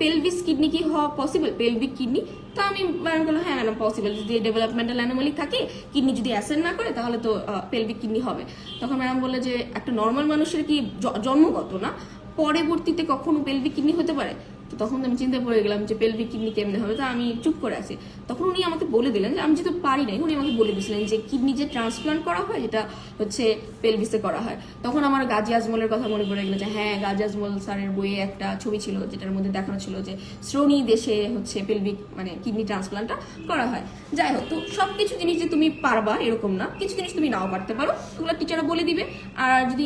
পেলভিস কিডনি কি হওয়া পসিবল, পেলভিক কিডনি? তো আমি ম্যাডাম বললাম হ্যাঁ ম্যাডাম পসিবল, যদি ডেভেলপমেন্টাল অ্যানোমালি থাকে, কিডনি যদি অ্যাসেন্ড না করে তাহলে তো পেলভিক কিডনি হবে। তখন ম্যাডাম বললে যে একটা নর্মাল মানুষের কি জন্মগত না, পরবর্তীতে কখনো পেলভিক কিডনি হতে পারে? তো তখন আমি চিন্তা পড়ে গেলাম যে পেলভিক কিডনি কেমনে হবে। তো আমি চুপ করে আছি। তখন উনি আমাকে বলে দিলেন যে আমি যেহেতু পারি নাই, উনি আমাকে বলে দিয়েছিলেন যে কিডনি যে ট্রান্সপ্লান্ট করা হয় এটা হচ্ছে পেলভিসে করা হয়। তখন আমার গাজী আজমলের কথা মনে পড়ে গেল যে হ্যাঁ গাজী আজমল স্যারের বইয়ে একটা ছবি ছিল যেটার মধ্যে দেখানো ছিল যে শ্রোণী দেশে হচ্ছে পেলভিক মানে কিডনি ট্রান্সপ্লান্টটা করা হয়। যাই হোক, তো সব কিছু জিনিস যে তুমি পারবা এরকম না, কিছু জিনিস তুমি নাও পারতে পারো, ওগুলো টিচাররা বলে দিবে। আর যদি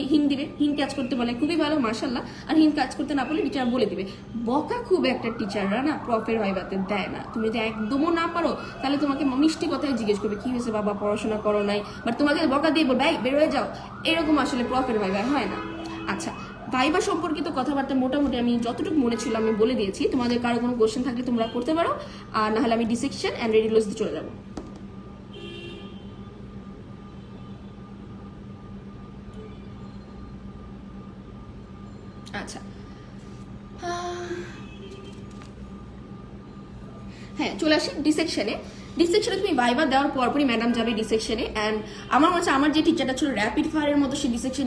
হিন্দ কাজ করতে বলে খুবই ভালো, মাশাআল্লাহ। আর হিন্দ কাজ করতে না পারলে টিচার বলে দিবে। বকা খুব একটা টিচাররা না প্রফের ভাইভাতে দেয় না। তুমি যদি একদমও না পারো তাহলে তোমাকে মিষ্টি কথায় জিজ্ঞেস করবে কি হয়েছে বাবা, পড়াশোনা করো নাই, বাট তোমাকে বকা দিয়ে বলবে বের হয়ে যাও। এরকম আসলে প্রফের ভাইভা হয় না। আচ্ছা, ভাইভা সম্পর্কিত কথাবার্তা মোটামুটি আমি যতটুকু মনে ছিল আমি বলে দিয়েছি। তোমাদের কারো কোনো কোশ্চেন থাকলে তোমরা করতে পারো, আর না হলে আমি ডিসেকশন অ্যান্ড রেডিওলজি দিয়ে চলে যাবো। আচ্ছা, হ্যাঁ চলে আসি ডিসেকশনে। তুমি ভাইভা দেওয়ার পরপরই ম্যাডাম যাবে ডিসেকশনে। অ্যান্ড আমার মনে হচ্ছে আমার যে টিচারটা ছিল র্যাপিড ফায়ারের মতো, সে ডিসেকশন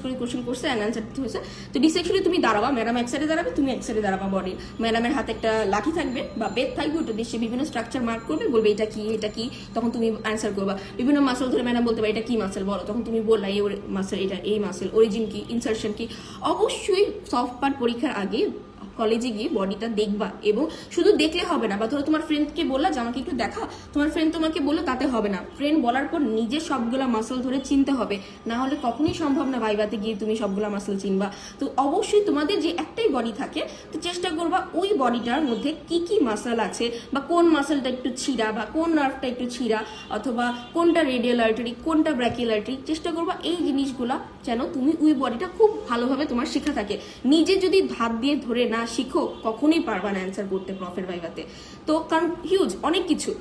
করে কোশ্চেন করছে অ্যান্ড অ্যান্সার দিতে হয়েছে। তো ডিসেকশনে তুমি দাঁড়াবা, ম্যাডাম এক সাইডে দাঁড়াবে, তুমি এক সাইডে দাঁড়াবা বডি। ম্যাডামের হাতে একটা লাঠি থাকবে বা বেদ থাকবে, ওটা দিয়ে সে বিভিন্ন স্ট্রাকচার মার্ক করবে, বলবে এটা কি, তখন তুমি অ্যান্সার করবা। বিভিন্ন মাসেল ধরে ম্যাডাম বলতে পারে এটা কি মাসেল বলো, তখন তুমি বললা এই মাসেল, এটা এই মাসেল, অরিজিন কি, ইনসার্শন কি। অবশ্যই সফট পার্ট পরীক্ষার আগে কলেজে গিয়ে বডিটা দেখবা, এবং শুধু দেখলে হবে না। বা ধরো তোমার ফ্রেন্ডকে বললা যে আমাকে একটু দেখা, তোমার ফ্রেন্ড তোমাকে বললো তাতে হবে না। ফ্রেন্ড বলার পর নিজে সবগুলা মাসল ধরে চিনতে হবে, না হলে কখনোই সম্ভব না ভাইভাতে গিয়ে তুমি সবগুলা মাসল চিনবা। তো অবশ্যই তোমাদের যে একটাই বডি থাকে, তো চেষ্টা করবা ওই বডিটার মধ্যে কি কি মাসল আছে, বা কোন মাসলটা একটু ছিঁড়া, বা কোন নার্ভটা একটু ছিঁড়া, অথবা কোনটা রেডিয়াল আর্টারি, কোনটা ব্র্যাকিয়াল আর্টারি। চেষ্টা করবা এই জিনিসগুলা যেন তুমি ওই বডিটা খুব ভালোভাবে তোমার শেখা থাকে। নিজে যদি হাত দিয়ে ধরে না শিখো কখনোই পারবা না অ্যান্সার করতে প্রফের ভাইভাতে। তো কারণ হিউজ অনেক কিছু।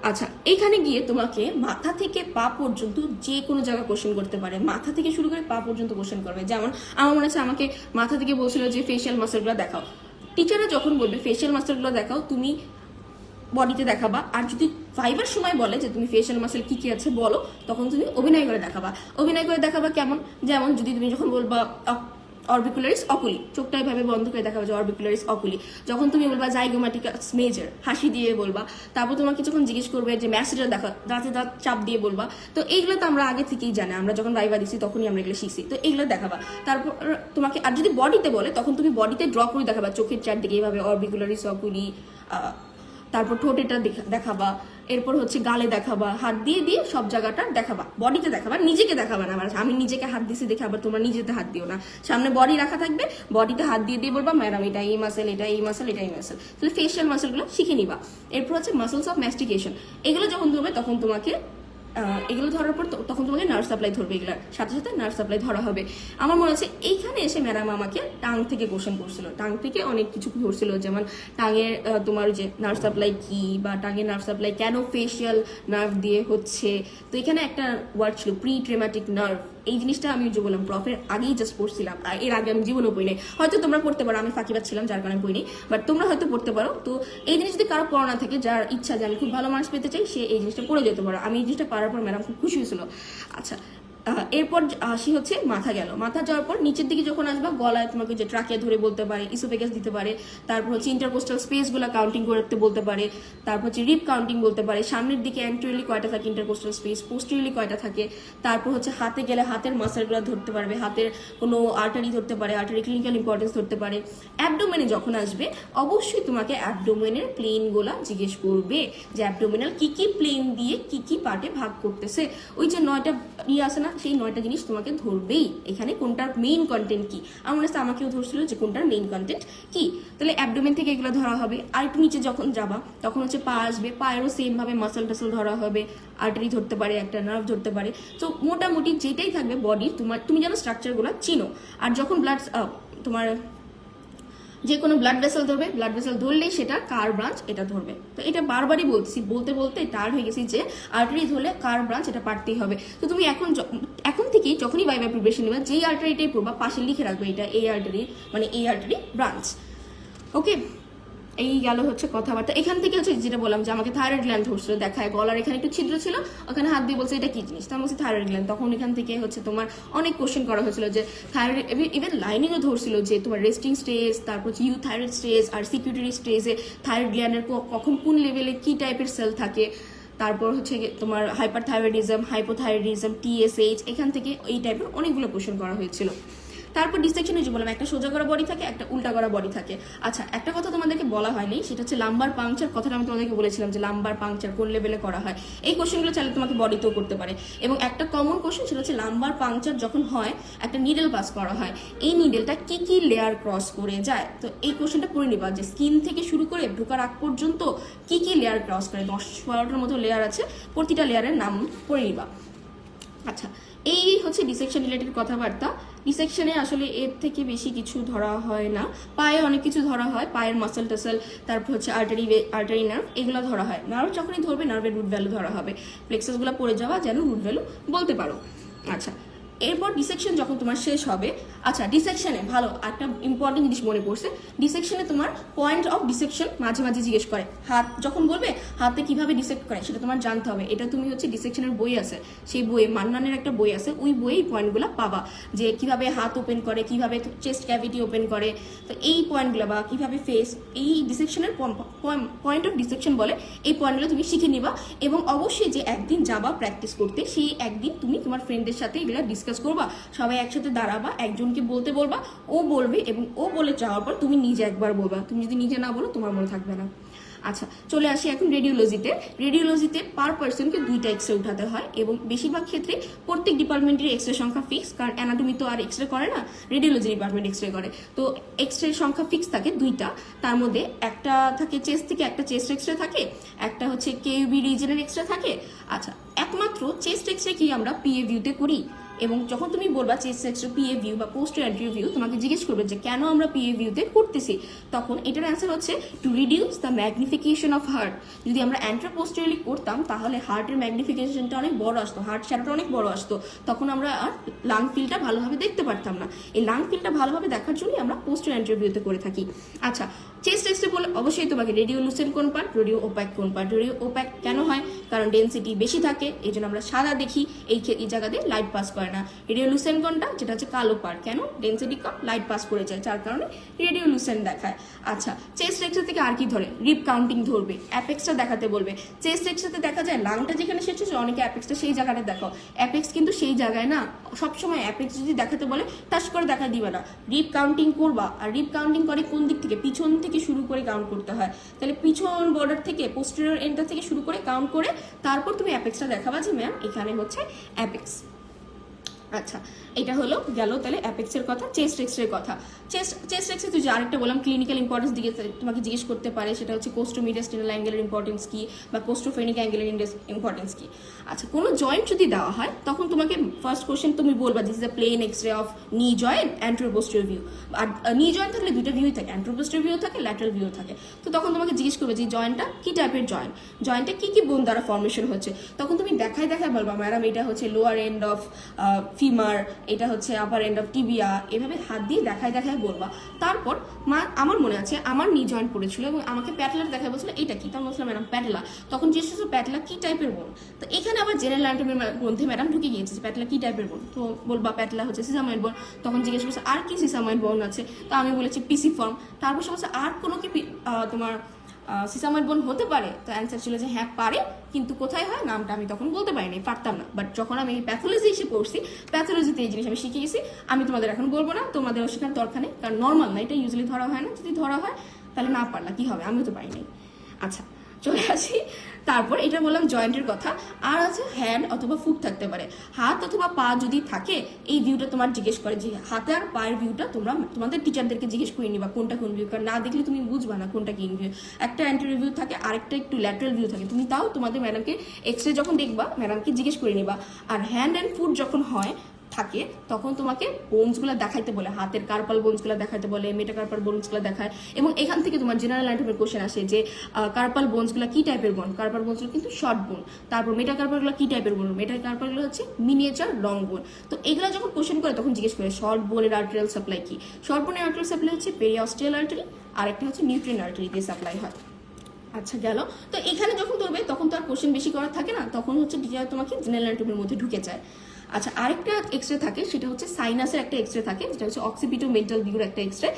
আচ্ছা, এখানে গিয়ে তোমাকে মাথা থেকে পা পর্যন্ত যে কোনো জায়গায় কোশ্চেন করতে পারে, মাথা থেকে শুরু করে পা পর্যন্ত কোশ্চেন করবে। যেমন আমার মনে আছে আমাকে মাথা থেকে বলছিল যে ফেশিয়াল মাসেলগুলো দেখাও। টিচাররা যখন বলবে ফেশিয়াল মাসেলগুলো দেখাও, তুমি বডিতে দেখাবা। আর যদি ভাইভার সময় বলে যে তুমি ফেশিয়াল মাসেল কি কি আছে বলো, তখন তুমি অভিনয় করে দেখাবা। কেমন? যেমন যদি তুমি যখন বলবা অরবিকুলারিস অকুলি, চোখটা এভাবে বন্ধ করে দেখাবে যে অরবিকুলারিস অকুলি। যখন তুমি বলবা জাইগোম্যাটিকাস মেজর, হাসি দিয়ে বলবা। তারপর তোমাকে যখন জিজ্ঞেস করবে যে ম্যাসেজটা দেখা, দাঁতে দাঁত চাপ দিয়ে বলবা। তো এইগুলো তো আমরা আগে থেকেই জানি, আমরা যখন ভাইভা দিচ্ছি তখনই আমরা এগুলো শিখছি। তো এইগুলো দেখাবা। তারপর তোমাকে আর যদি বডিতে বলে তখন তুমি বডিতে ড্র করে দেখাবা, চোখের চারদিকে এইভাবে অরবিকুলারিস অকুলি। তারপর ঠোঁটেটা দেখাবা, এরপর হচ্ছে গালে দেখাবা, হাত দিয়ে দিয়ে সব জায়গাটা দেখাবা, বডিতে দেখাবা, নিজেকে দেখাবা না। আমি নিজেকে হাত দিছি দেখে আবার তোমরা নিজেতে হাত দিও না। সামনে বডি রাখা থাকবে, বডিতে হাত দিয়ে দিয়ে বলবা ম্যাডাম এটা এই মাসেল, এটা এই মাসেল, এটা এই মাসেল। তাহলে ফেশিয়াল মাসেলগুলো শিখে নিবা। এরপর হচ্ছে মাসেলস অফ ম্যাস্টিকেশন, এগুলো যখন ধরবে তখন তোমাকে এগুলো ধরার পর তখন তোমাকে নার্ভ সাপ্লাই ধরবে, এগুলোর সাথে সাথে নার্ভ সাপ্লাই ধরা হবে। আমার মনে হচ্ছে এইখানে এসে ম্যাডাম আমাকে টাং থেকে কোশ্চেন করছিল, টাং থেকে অনেক কিছু ধরছিল, যেমন টাঙের তোমার যে নার্ভ সাপ্লাই কি, বা টাঙের নার্ভ সাপ্লাই কেন ফেশিয়াল নার্ভ দিয়ে হচ্ছে। তো এখানে একটা ওয়ার্ড ছিল প্রি ট্রেমাটিক নার্ভ। এই জিনিসটা আমি যে বললাম প্রফের আগেই জাস্ট পড়ছিলাম, এর আগে আমি জীবনেও পড়ি নাই। হয়তো তোমরা পড়তে পারো, আমি ফাঁকিবাজ ছিলাম যার কারণে পড়িনি, বাট তোমরা হয়তো পড়তে পারো। তো এই জিনিস যদি কারো পড়া না থাকে, যার ইচ্ছা যে আমি খুব ভালো মার্কস পেতে চাই, সে এই জিনিসটা পড়ে যেতে পারো। আমি এই জিনিসটা পারার পর ম্যাডাম খুব খুশি হয়েছিল। আচ্ছা, এরপর আসি হচ্ছে মাথা গেল। মাথা যাওয়ার পর নিচের দিকে যখন আসবা, গলায় তোমাকে যে ট্রাকে ধরে বলতে পারে, ইসোফেগাস দিতে পারে, তারপর হচ্ছে ইন্টারকোস্টাল স্পেসগুলো কাউন্টিং করতে বলতে পারে, তারপর হচ্ছে রিপ কাউন্টিং বলতে পারে, সামনের দিকে অ্যান্টেরিয়রলি কয়টা থাকে ইন্টারকোস্টাল স্পেস, পোস্টেরিয়রলি কয়টা থাকে, তারপর হচ্ছে হাতে গেলে হাতের মাসেলগুলো ধরতে পারবে, হাতের কোনো আর্টারি ধরতে পারে, আর্টারি ক্লিনিক্যাল ইম্পর্টেন্স ধরতে পারে। অ্যাবডোমেনে যখন আসবে, অবশ্যই তোমাকে অ্যাবডোমেনের প্লেনগুলা জিজ্ঞেস করবে যে অ্যাবডোমিনাল কি কি প্লেন দিয়ে কি কি পার্টে ভাগ করতেছে। ওই যে 9টা ইয়ে আছে না, সেই 9টা জিনিস তোমাকে ধরবেই। এখানে কোনটার মেইন কন্টেন্ট কি, আমার মনে হচ্ছে আমাকেও ধরছিল যে কোনটার মেইন কন্টেন্ট কি। তাহলে অ্যাবডোমেন থেকে এগুলো ধরা হবে। আর একটু নিচে যখন যাবা, তখন হচ্ছে পা আসবে, পায়েরও সেম ভাবে মাসেল টাসেল ধরা হবে, আর্টারি ধরতে পারে, একটা নার্ভ ধরতে পারে। তো মোটামুটি যেটাই থাকবে বডির, তুমি যেন স্ট্রাকচারগুলো চিনো। আর যখন তোমার যে কোনো ব্লাড ভেসেল ধরবে, ব্লাড ভেসেল ধরলেই সেটা কার ব্রাঞ্চ এটা ধরবে। তো এটা বারবারই বলতেছি, বলতে বলতে টায়ার্ড হয়ে গেছি যে আর্টারি ধরলে কার ব্রাঞ্চ এটা পারতেই হবে। তো তুমি এখন থেকেই যখনই ভাইভা প্রিপারেশন নেবে, যেই আর্টারিটাই পড়বা পাশে লিখে রাখবে এটা এই আর্টারি, মানে এই আর্টারি ব্রাঞ্চ। ওকে, এই গেল হচ্ছে কথাবার্তা। এখান থেকে হচ্ছে যেটা বললাম যে আমাকে থাইরয়েড গ্ল্যান্ড ধরছিল, দেখায় গলার এখানে একটু ছিদ্র ছিল, ওখানে হাত দিয়ে বলছে এটা কি জিনিস, তো আমি বলছি থাইরয়েড গ্ল্যান্ড। তখন এখান থেকে হচ্ছে তোমার অনেক কোশ্চেন করা হয়েছিল যে থাইরয়েড, ইভেন লাইনিংও ধরছিল যে তোমার রেস্টিং স্টেজ, তারপর হচ্ছে ইউথাইরয়েড স্টেজ আর সিকিউরিটি স্টেজে থাইরয়েড গ্ল্যান্ডের কখন কোন লেভেলে কি টাইপের সেল থাকে, তারপর হচ্ছে তোমার হাইপারথাইরয়েডিজম, হাইপোথাইরয়েডিজম, টিএসএইচ, এখান থেকে এই টাইপের অনেকগুলো কোশ্চেন করা হয়েছিল। তারপর ডিসেকশনে যে বললাম, একটা সোজা করা বডি থাকে, একটা উল্টা করা বডি থাকে। আচ্ছা, একটা কথা তোমাদেরকে বলা হয়নি, সেটা হচ্ছে লাম্বার পাংচার কথাটা আমি তোমাদেরকে বলেছিলাম যে লাম্বার পাংচার কোন লেভেলে করা হয়। এই কোশ্চেনগুলো চাইলে তোমাকে বডিতেও করতে পারে। এবং একটা কমন কোশ্চেন সেটা হচ্ছে লাম্বার পাংচার যখন হয়, একটা নিডেল পাস করা হয়, এই নিডেলটা কি কি লেয়ার ক্রস করে যায়। তো এই কোশ্চেনটা পড়ে নিবা যে স্কিন থেকে শুরু করে ঢোকার আগ পর্যন্ত কি কি লেয়ার ক্রস করে, 10-12টার মতো লেয়ার আছে, প্রতিটা লেয়ারের নাম পড়ে নিবা। আচ্ছা, এই হচ্ছে ডিসেকশন রিলেটেড কথাবার্তা। ডিসেকশনে আসলে এর থেকে বেশি কিছু ধরা হয় না। পায়ে অনেক কিছু ধরা হয়, পায়ের মাসেল টাসেল, তারপর হচ্ছে আর্টারি নার্ভ, এগুলো ধরা হয়। নার্ভ যখনই ধরবে, নার্ভের রুট ভ্যালু ধরা হবে, প্লেক্সাসগুলো পড়ে যাওয়া যেন রুট ভ্যালু বলতে পারো। আচ্ছা, এরপর ডিসেকশন যখন তোমার শেষ হবে, আচ্ছা ডিসেকশনে ভালো একটা ইম্পর্টেন্ট জিনিস মনে পড়ছে, ডিসেকশনে তোমার পয়েন্ট অফ ডিসেকশন মাঝে মাঝে জিজ্ঞেস করে। হাত যখন বলবে হাতে কিভাবে ডিসেক্ট করে সেটা তোমার জানতে হবে। এটা তুমি হচ্ছে ডিসেকশনের বই আছে, সেই বইয়ে মান্নানের একটা বই আছে, ওই বইয়ে এই পয়েন্টগুলো পাবা যে কিভাবে হাত ওপেন করে, কিভাবে চেস্ট ক্যাভিটি ওপেন করে। তো এই পয়েন্টগুলো বা কিভাবে ফেস, এই ডিসেকশনের পয়েন্ট অফ ডিসেকশন বলে, এই পয়েন্টগুলো তুমি শিখে নিবা। এবং অবশ্যই যে একদিন যাবা প্র্যাকটিস করতে, সেই একদিন তুমি তোমার ফ্রেন্ডদের সাথে এগুলো ডিসকাস করবা, সবাই একসাথে দাঁড়াবা, একজনকে বলতে বলবা, ও বলবে, এবং ও বলে যাওয়ার পর তুমি নিজে একবার বলবা। তুমি যদি নিজে না বলো তোমার মনে থাকবে না। আচ্ছা, চলে আসি এখন রেডিওলজিতে। রেডিওলজিতে পার পার্সনকে 2টা এক্সরে উঠাতে হয়, এবং বেশিরভাগ ক্ষেত্রে প্রত্যেক ডিপার্টমেন্টের এক্সরে সংখ্যা ফিক্স, কারণ অ্যানাটমি তো আর এক্সরে করে না, রেডিওলজি ডিপার্টমেন্ট এক্সরে করে। তো এক্সরে সংখ্যা ফিক্স থাকে 2টা, তার মধ্যে একটা থাকে চেস্ট থেকে, একটা চেস্ট এক্সরে থাকে, একটা হচ্ছে কেইউবি রিজনের এক্সরে থাকে। আচ্ছা, একমাত্র চেস্ট এক্সরে কি আমরা পিএ ভিউতে করি, এবং যখন তুমি বলবা চেস্ট এক্সরে পিএ ভিউ বা পোস্ট এন্ট্রি ভিউ, তোমাকে জিজ্ঞেস করবে যে কেন আমরা পিএ ভিউতে করতেছি, তখন এটার অ্যান্সার হচ্ছে to reduce the magnification of heart. যদি আমরা অ্যান্ট্রোপোস্টেরিয়রলি করতাম তাহলে হার্টের ম্যাগনিফিকেশনটা অনেক বড় আসতো, হার্ট শ্যাডোটা অনেক বড় আসতো, তখন আমরা আর লাং ফিলটা ভালোভাবে দেখতে পারতাম না। এই লাং ফিলটা ভালোভাবে দেখার জন্যই আমরা পোস্ট এন্ট্রি ভিউতে করে থাকি। আচ্ছা, চেস্ট এক্সরে বলে অবশ্যই তোমাকে রেডিও লুসেন্ট কোন পার্ট, রেডিও ওপ্যাক কোন পার্ট। রেডিও ওপ্যাক কেন হয়, কারণ ডেন্সিটি বেশি থাকে, এই জন্য আমরা সাদা দেখি। এই জায়গাতে লাইট পাস করে না। রেডিওলুসেন্ট কোনটা? যেটা হচ্ছে কালো পার। কেন? ডেন্সিটি কম, লাইট পাস করে যায়, যার কারণে রেডিওলুসেন্ট দেখায়। আচ্ছা, চেস্ট এক্সরে থেকে আর কি ধরে? রিপ কাউন্টিং ধরবে, অ্যাপেক্সটা দেখাতে বলবে। চেস্ট এক্সরেতে দেখা যায় লাংটা যেখানে শেষ হচ্ছে, অনেকে অ্যাপেক্সটা সেই জায়গাটা দেখাও। অ্যাপেক্স কিন্তু সেই জায়গায় না, সবসময় অ্যাপেক্স যদি দেখাতে বলে টাচ করে দেখা দিবে না, রিপ কাউন্টিং করবা। আর রিপ কাউন্টিং করে কোন দিক থেকে? পিছন থেকে শুরু করে কাউন্ট করতে হয়। তাহলে পিছন বর্ডার থেকে, পোস্টেরিয়র এন্ডটা থেকে শুরু করে কাউন্ট করে তারপর তুমি অ্যাপেক্সটা দেখাবা যে ম্যাম এখানে হচ্ছে অ্যাপেক্স। আচ্ছা, এটা হলো গেল তাহলে অ্যাপেক্সের কথা। চেস্ট এক্সরের কথা, চেস্ট এক্সরে তুই যে আরেকটা বললাম ক্লিনিক্যাল ইম্পর্টেন্স দিকে তোমাকে জিজ্ঞেস করতে পারে, সেটা হচ্ছে কোস্টোমিডিয়াস্টিনাল অ্যাঙ্গেলের ইম্পর্টেন্স কি বা কোস্টোফেনিক অ্যাঙ্গেলের ইম্পর্টেন্স কি। আচ্ছা, কোনো জয়েন্ট যদি দেওয়া হয় তখন তোমাকে ফার্স্ট কোশ্চেন তুমি বলবা this is a plain X-ray of knee joint anteroposterior view. আর নি জয়েন্ট থাকলে দুটো ভিউই থাকে, অ্যান্টেরোপোস্টেরিয়র ভিউ থাকে, ল্যাটারাল ভিউ থাকে। তো তখন তোমাকে জিজ্ঞেস করবে যে জয়েন্টটা কি টাইপের জয়েন্ট, জয়েন্টে কি কি বোন দ্বারা ফর্মেশন হচ্ছে। তখন তুমি দেখায় বলবা ম্যাডাম এটা হচ্ছে লোয়ার এন্ড অফ ফিমার, এটা হচ্ছে আপার এন্ড অফ টিবিয়া, এভাবে হাত দিয়ে দেখায় বলবা। তারপর আমার মনে আছে আমার নি জয়েন্ট পড়েছিল এবং আমাকে প্যাটেলার দেখায় বলছিল এটা কি, তখন বলছিলাম ম্যাডাম প্যাটেলা। তখন জিজ্ঞেস করছো প্যাটেলা কি টাইপের বোন। তো এখানে আবার জেনারেল অ্যানাটমির গ্রন্থে ম্যাডাম ঢুকে গিয়েছে যে প্যাটেলা কি টাইপের বোন। তো বলবা প্যাটেলা হচ্ছে সিসাময়েড বোন। তখন জিজ্ঞেস করছে আর কি সিসাময়েড বোন আছে, তো আমি বলেছি পিসিফর্ম। তারপর সে বলছে আর কোনো কি তোমার সিসাময়েড বোন হতে পারে। তো অ্যান্সার ছিল যে হ্যাঁ পারে, কিন্তু কোথায় হয় নামটা আমি তখন বলতে পারিনি, পারতাম না। বাট যখন আমি প্যাথোলজি এসে পড়ছি, প্যাথোলজিতে এই জিনিস আমি শিখে গেছি। আমি তোমাদের এখন বলবো না, তোমাদেরও শেখার দরকার নেই, কারণ নর্মাল না, এটা ইউজুয়ালি ধরা হয় না। যদি ধরা হয় তাহলে না পারলা কি হবে, আমিও তো পারিনি। আচ্ছা, চলে আসি। তারপর এটা বললাম জয়েন্টের কথা। আর আছে হ্যান্ড অথবা ফুট থাকতে পারে। হাত অথবা পা যদি থাকে, এই ভিউটা তোমার জিজ্ঞেস করে যে হাতে আর পায়ের ভিউটা তোমাদের টিচারদেরকে জিজ্ঞেস করে নিবা কোনটা কোন ভিউ, কারণ না দেখলে তুমি বুঝবা না কোনটা কি ভিউ। একটা অ্যান্টেরিয়র ভিউ থাকে, আরেকটা একটু ল্যাটারাল ভিউ থাকে। তুমি তাও তোমাদের ম্যাডামকে এক্সরে যখন দেখবা ম্যাডামকে জিজ্ঞেস করে নিবা। আর হ্যান্ড অ্যান্ড ফুট যখন থাকে তখন তোমাকে বোনসগুলো দেখাইতে বলে, হাতের কার্পাল বোনসগুলো দেখাইতে বলে, মেটাকার্পাল বোনসগুলো দেখায়। এবং এখান থেকে তোমার জেনারেল অ্যানাটমির কোশ্চেন আসে যে কার্পাল বোনসগুলো কি টাইপের বোন। কার্পাল বোনসগুলো কিন্তু শর্ট বোন। তারপর মেটাকার্পালগুলো কি টাইপের বোন, মেটাকার্পালগুলো হচ্ছে মিনিয়েচার লং বোন। তো এগুলো যখন কোশ্চেন করে তখন জিজ্ঞেস করে শর্ট বোনের আর্টেরিয়াল সাপ্লাই কি। শর্ট বোনের আর্টেরিয়াল সাপ্লাই হচ্ছে পেরিঅস্টিয়াল আর্টারি, আর একটা হচ্ছে নিউট্রিন আর্টারি দিয়ে সাপ্লাই হয়। আচ্ছা, গেল। তো এখানে যখন ধরবে তখন তো আর কোশ্চেন বেশি করার থাকে না, তখন হচ্ছে টিচার তোমাকে জেনারেল অ্যানাটমির মধ্যে ঢুকে যায়। আচ্ছা, আরেকটা এক্সরে থাকে, সেটা হচ্ছে সাইনাসের একটা এক্সরে থাকে, যেটা হচ্ছে অক্সিপিটোমেন্টাল ভিউর একটা এক্সরে।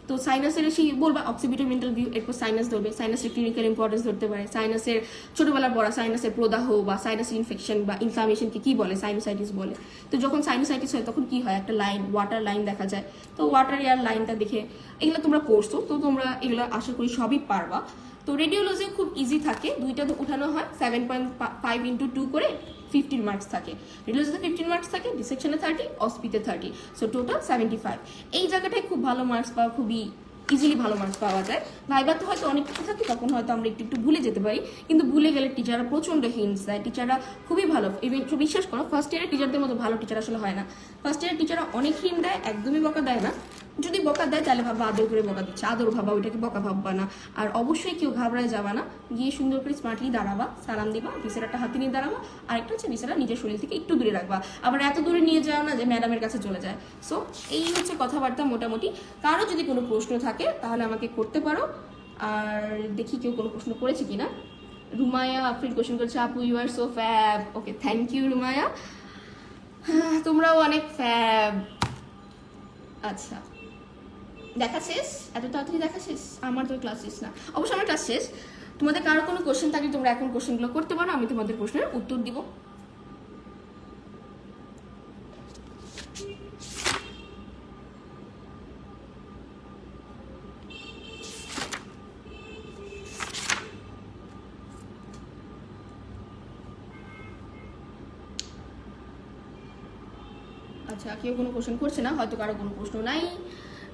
তো সাইনাসের এসে বলবা অক্সিপিটোমেন্টাল ভিউ, এরপর সাইনাস ধরবে। সাইনাসের ক্লিনিক্যাল ইম্পর্টেন্স ধরতে পারে, সাইনাসের ছোটবেলার পড়া সাইনাসের প্রদাহ বা সাইনাসের ইনফেকশন বা ইনফ্লামেশনকে কি বলে, সাইনোসাইটিস বলে। তো যখন সাইনোসাইটিস হয় তখন কি হয়, একটা লাইন, ওয়াটার লাইন দেখা যায়। তো ওয়াটার এয়ার লাইনটা দেখে, এগুলো তোমরা পড়ছো, তো তোমরা এগুলো আশা করি সবই পারবা। তো রেডিওলজি খুব ইজি থাকে, দুইটা তো উঠানো হয় 7.5 × 2 করে 15 মার্কস থাকে। রেডিওলজিতে 15 মার্কস থাকে, ডিসেকশনে 30, অসপিতে 30, সো টোটাল 75। এই জায়গাটায় খুব ভালো মার্কস পাওয়া, খুবই ইজিলি ভালো মার্কস পাওয়া যায়। ভাইবাতে হয়তো অনেক কিছু থাকে, তখন হয়তো আমরা একটু ভুলে যেতে পারি, কিন্তু ভুলে গেলে টিচাররা প্রচণ্ড হিন্টস দেয়। টিচাররা খুবই ভালো, বিশ্বাস করো ফার্স্ট ইয়ারের টিচারদের মতো ভালো টিচার আসলে হয় না। ফার্স্ট ইয়ারের টিচাররা অনেক হিন্ট দেয়, একদমই বকা দেয় না। যদি বকা দেয় তাহলে ভাববা আদর করে বকা দিচ্ছে, আদর ভাবা, ওইটাকে বকা ভাববা না। আর অবশ্যই কেউ ঘাবড়ায় যাবা না, গিয়ে সুন্দর করে স্মার্টলি দাঁড়াবা, সালাম দিবা, ভিসেরাটা হাতে নিয়ে দাঁড়াবা। আরেকটা হচ্ছে ভিসেরা নিজের শরীর থেকে একটু দূরে রাখবা, আবার এত দূরে নিয়ে যাও না যে ম্যাডামের কাছে চলে যায়। সো এই হচ্ছে কথাবার্তা মোটামুটি। কারো যদি কোনো প্রশ্ন থাকে তাহলে আমাকে করতে পারো। আর দেখি কেউ কোনো প্রশ্ন করেছে কিনা। রুমায়া আফরিন কোশ্চেন করেছে, আপু you are so fab. Okay, thank you Rumaya, তোমরাও অনেক ফ্যাব। আচ্ছা, দেখা শেষ? এত তাড়াতাড়ি দেখা শেষ? আমার তো ক্লাস শেষ না, অবশ্যই আমার ক্লাস শেষ। তোমাদের কারো কোনো কোশ্চেন থাকলে তোমরা এখন কোশ্চেনগুলো করতে পারো, আমি তোমাদের প্রশ্নের উত্তর দিব। আচ্ছা, কেউ কোনো কোশ্চেন করছে না, হয়তো কারো কোনো প্রশ্ন নাই।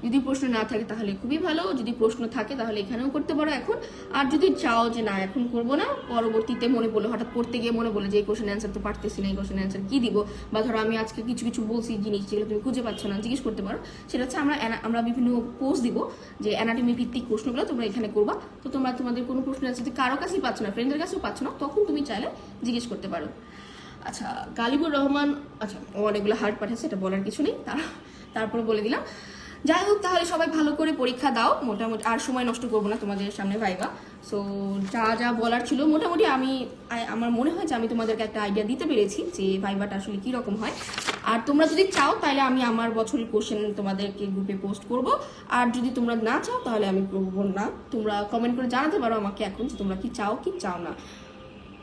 যদি প্রশ্ন না থাকে তাহলে খুবই ভালো, যদি প্রশ্ন থাকে তাহলে এখানেও করতে পারো এখন। আর যদি চাও যে না এখন করবো না, পরবর্তীতে মনে পড়লো, হঠাৎ পড়তে গিয়ে মনে বলে যে এই কোশ্চেন অ্যান্সার তো পারতেছি না, এই কোশ্চেন অ্যান্সার কী দিব, বা ধরো আমি আজকে কিছু বলছি জিনিস যেগুলো তুমি খুঁজে পাচ্ছ না, জিজ্ঞেস করতে পারো। সেটা হচ্ছে আমরা বিভিন্ন পোস্ট দিব যে অ্যানাটমি ভিত্তিক প্রশ্নগুলো তোমরা এখানে করবা। তো তোমরা তোমাদের কোনো প্রশ্ন অ্যান্সার যদি কারো কাছেই পাচ্ছ না, ফ্রেন্ডের কাছেও পাচ্ছ না, তখন তুমি চাইলে জিজ্ঞেস করতে পারো। আচ্ছা, গালিবুর রহমান, আচ্ছা ও অনেকগুলো হার্ড পাঠাচ্ছে, এটা বলার কিছু নেই, তারপরে বলে দিলাম। যাই হোক, তাহলে সবাই ভালো করে পরীক্ষা দাও। মোটামুটি আর সময় নষ্ট করবো না তোমাদের সামনে ভাইবা। সো যা যা বলার ছিল মোটামুটি আমার মনে হয় যে আমি তোমাদেরকে একটা আইডিয়া দিতে পেরেছি যে ভাইবাটা আসলে কীরকম হয়। আর তোমরা যদি চাও তাহলে আমি আমার বছরের কোশ্চেন তোমাদেরকে গ্রুপে পোস্ট করব, আর যদি তোমরা না চাও তাহলে আমি করবো না। তোমরা কমেন্ট করে জানাতে পারো আমাকে এখন যে তোমরা কি চাও কি চাও না।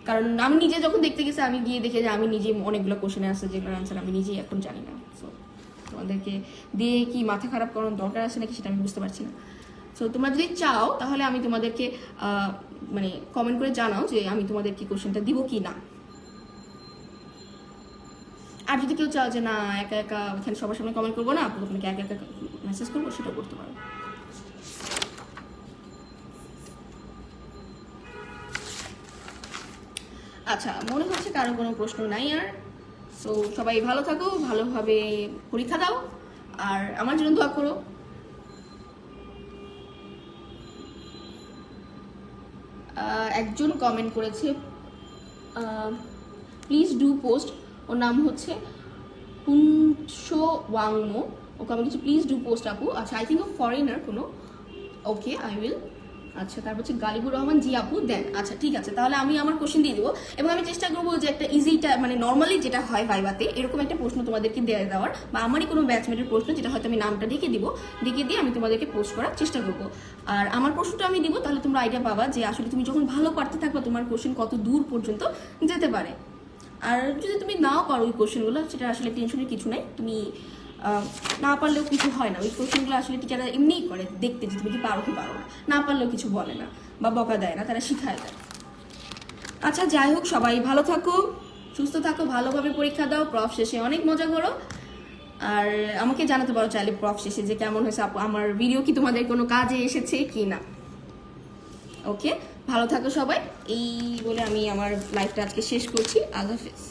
কারণ আমি নিজে যখন দেখতে গেছি আমি গিয়ে দেখে যে আমি নিজে অনেকগুলো কোশ্চেনে আসছে যেগুলোর আনসার আমি নিজেই এখন জানি না। সো তোমাদেরকে দিয়ে কি মাথা খারাপ করানোর দরকার আছে নাকি সেটা আমি বুঝতে পারছি না। সো তোমরা যদি চাও তাহলে আমি তোমাদেরকে মানে কমেন্ট করে জানাও যে আমি তোমাদেরকে কোশ্চেনটা দিব কি না। আর যদি কেউ চাও যে না একা একা এখানে সবার সামনে কমেন্ট করবো না, আপনাকে একা একা মেসেজ করবো, সেটাও করতে পারো। আচ্ছা, মনে হচ্ছে কারো কোনো প্রশ্ন নাই আর। সো সবাই ভালো থাকো, ভালোভাবে পরীক্ষা দাও, আর আমার জন্য দোয়া করো। একজন কমেন্ট করেছে, প্লিজ ডু পোস্ট, ওর নাম হচ্ছে পুনশো ওয়াংমো। ও কমেন্ট হচ্ছে প্লিজ ডু পোস্ট আপু। আচ্ছা, আই থিঙ্ক ও ফরেনার কোনো। ওকে, আই উইল। আচ্ছা, তারপর হচ্ছে গালিবুর রহমান, জি আপু দেন। আচ্ছা ঠিক আছে, তাহলে আমি আমার কোশ্চেন দিয়ে দেবো, এবং আমি চেষ্টা করবো যে একটা ইজিটা মানে নর্মালি যেটা হয় ভাইভাতে এরকম একটা প্রশ্ন তোমাদেরকে দেওয়ার, বা আমারই কোনো ব্যাচমেটের প্রশ্ন যেটা হয়তো আমি নামটা ঢেকে দিয়ে আমি তোমাদেরকে পোস্ট করার চেষ্টা করবো। আর আমার প্রশ্নটা আমি দিব, তাহলে তোমরা আইডিয়া পাবা যে আসলে তুমি যখন ভালো পারতে থাকবে তোমার কোশ্চেন কত দূর পর্যন্ত যেতে পারে। আর যদি তুমি নাও পারো ওই কোশ্চেনগুলো, সেটা আসলে টেনশনের কিছু নাই। তুমি না পারলেও কিছু হয় না, ওই কোশ্চেনগুলো আসলে টিচাররা এমনিই করে দেখতে যে তুমি কি পারো কি পারো না। না পারলেও কিছু বলে না বা বকা দেয় না, তারা শিখায় দেয়। আচ্ছা যাই হোক, সবাই ভালো থাকো, সুস্থ থাকো, ভালোভাবে পরীক্ষা দাও, প্রফ শেষে অনেক মজা করো। আর আমাকে জানাতে পারো চাইলে প্রফ শেষে যে কেমন হয়েছে আমার ভিডিও, কি তোমাদের কোনো কাজে এসেছে কি না। ওকে, ভালো থাকো সবাই। এই বলে আমি আমার লাইফটা আজকে শেষ করছি। আল্লাহ হাফেজ।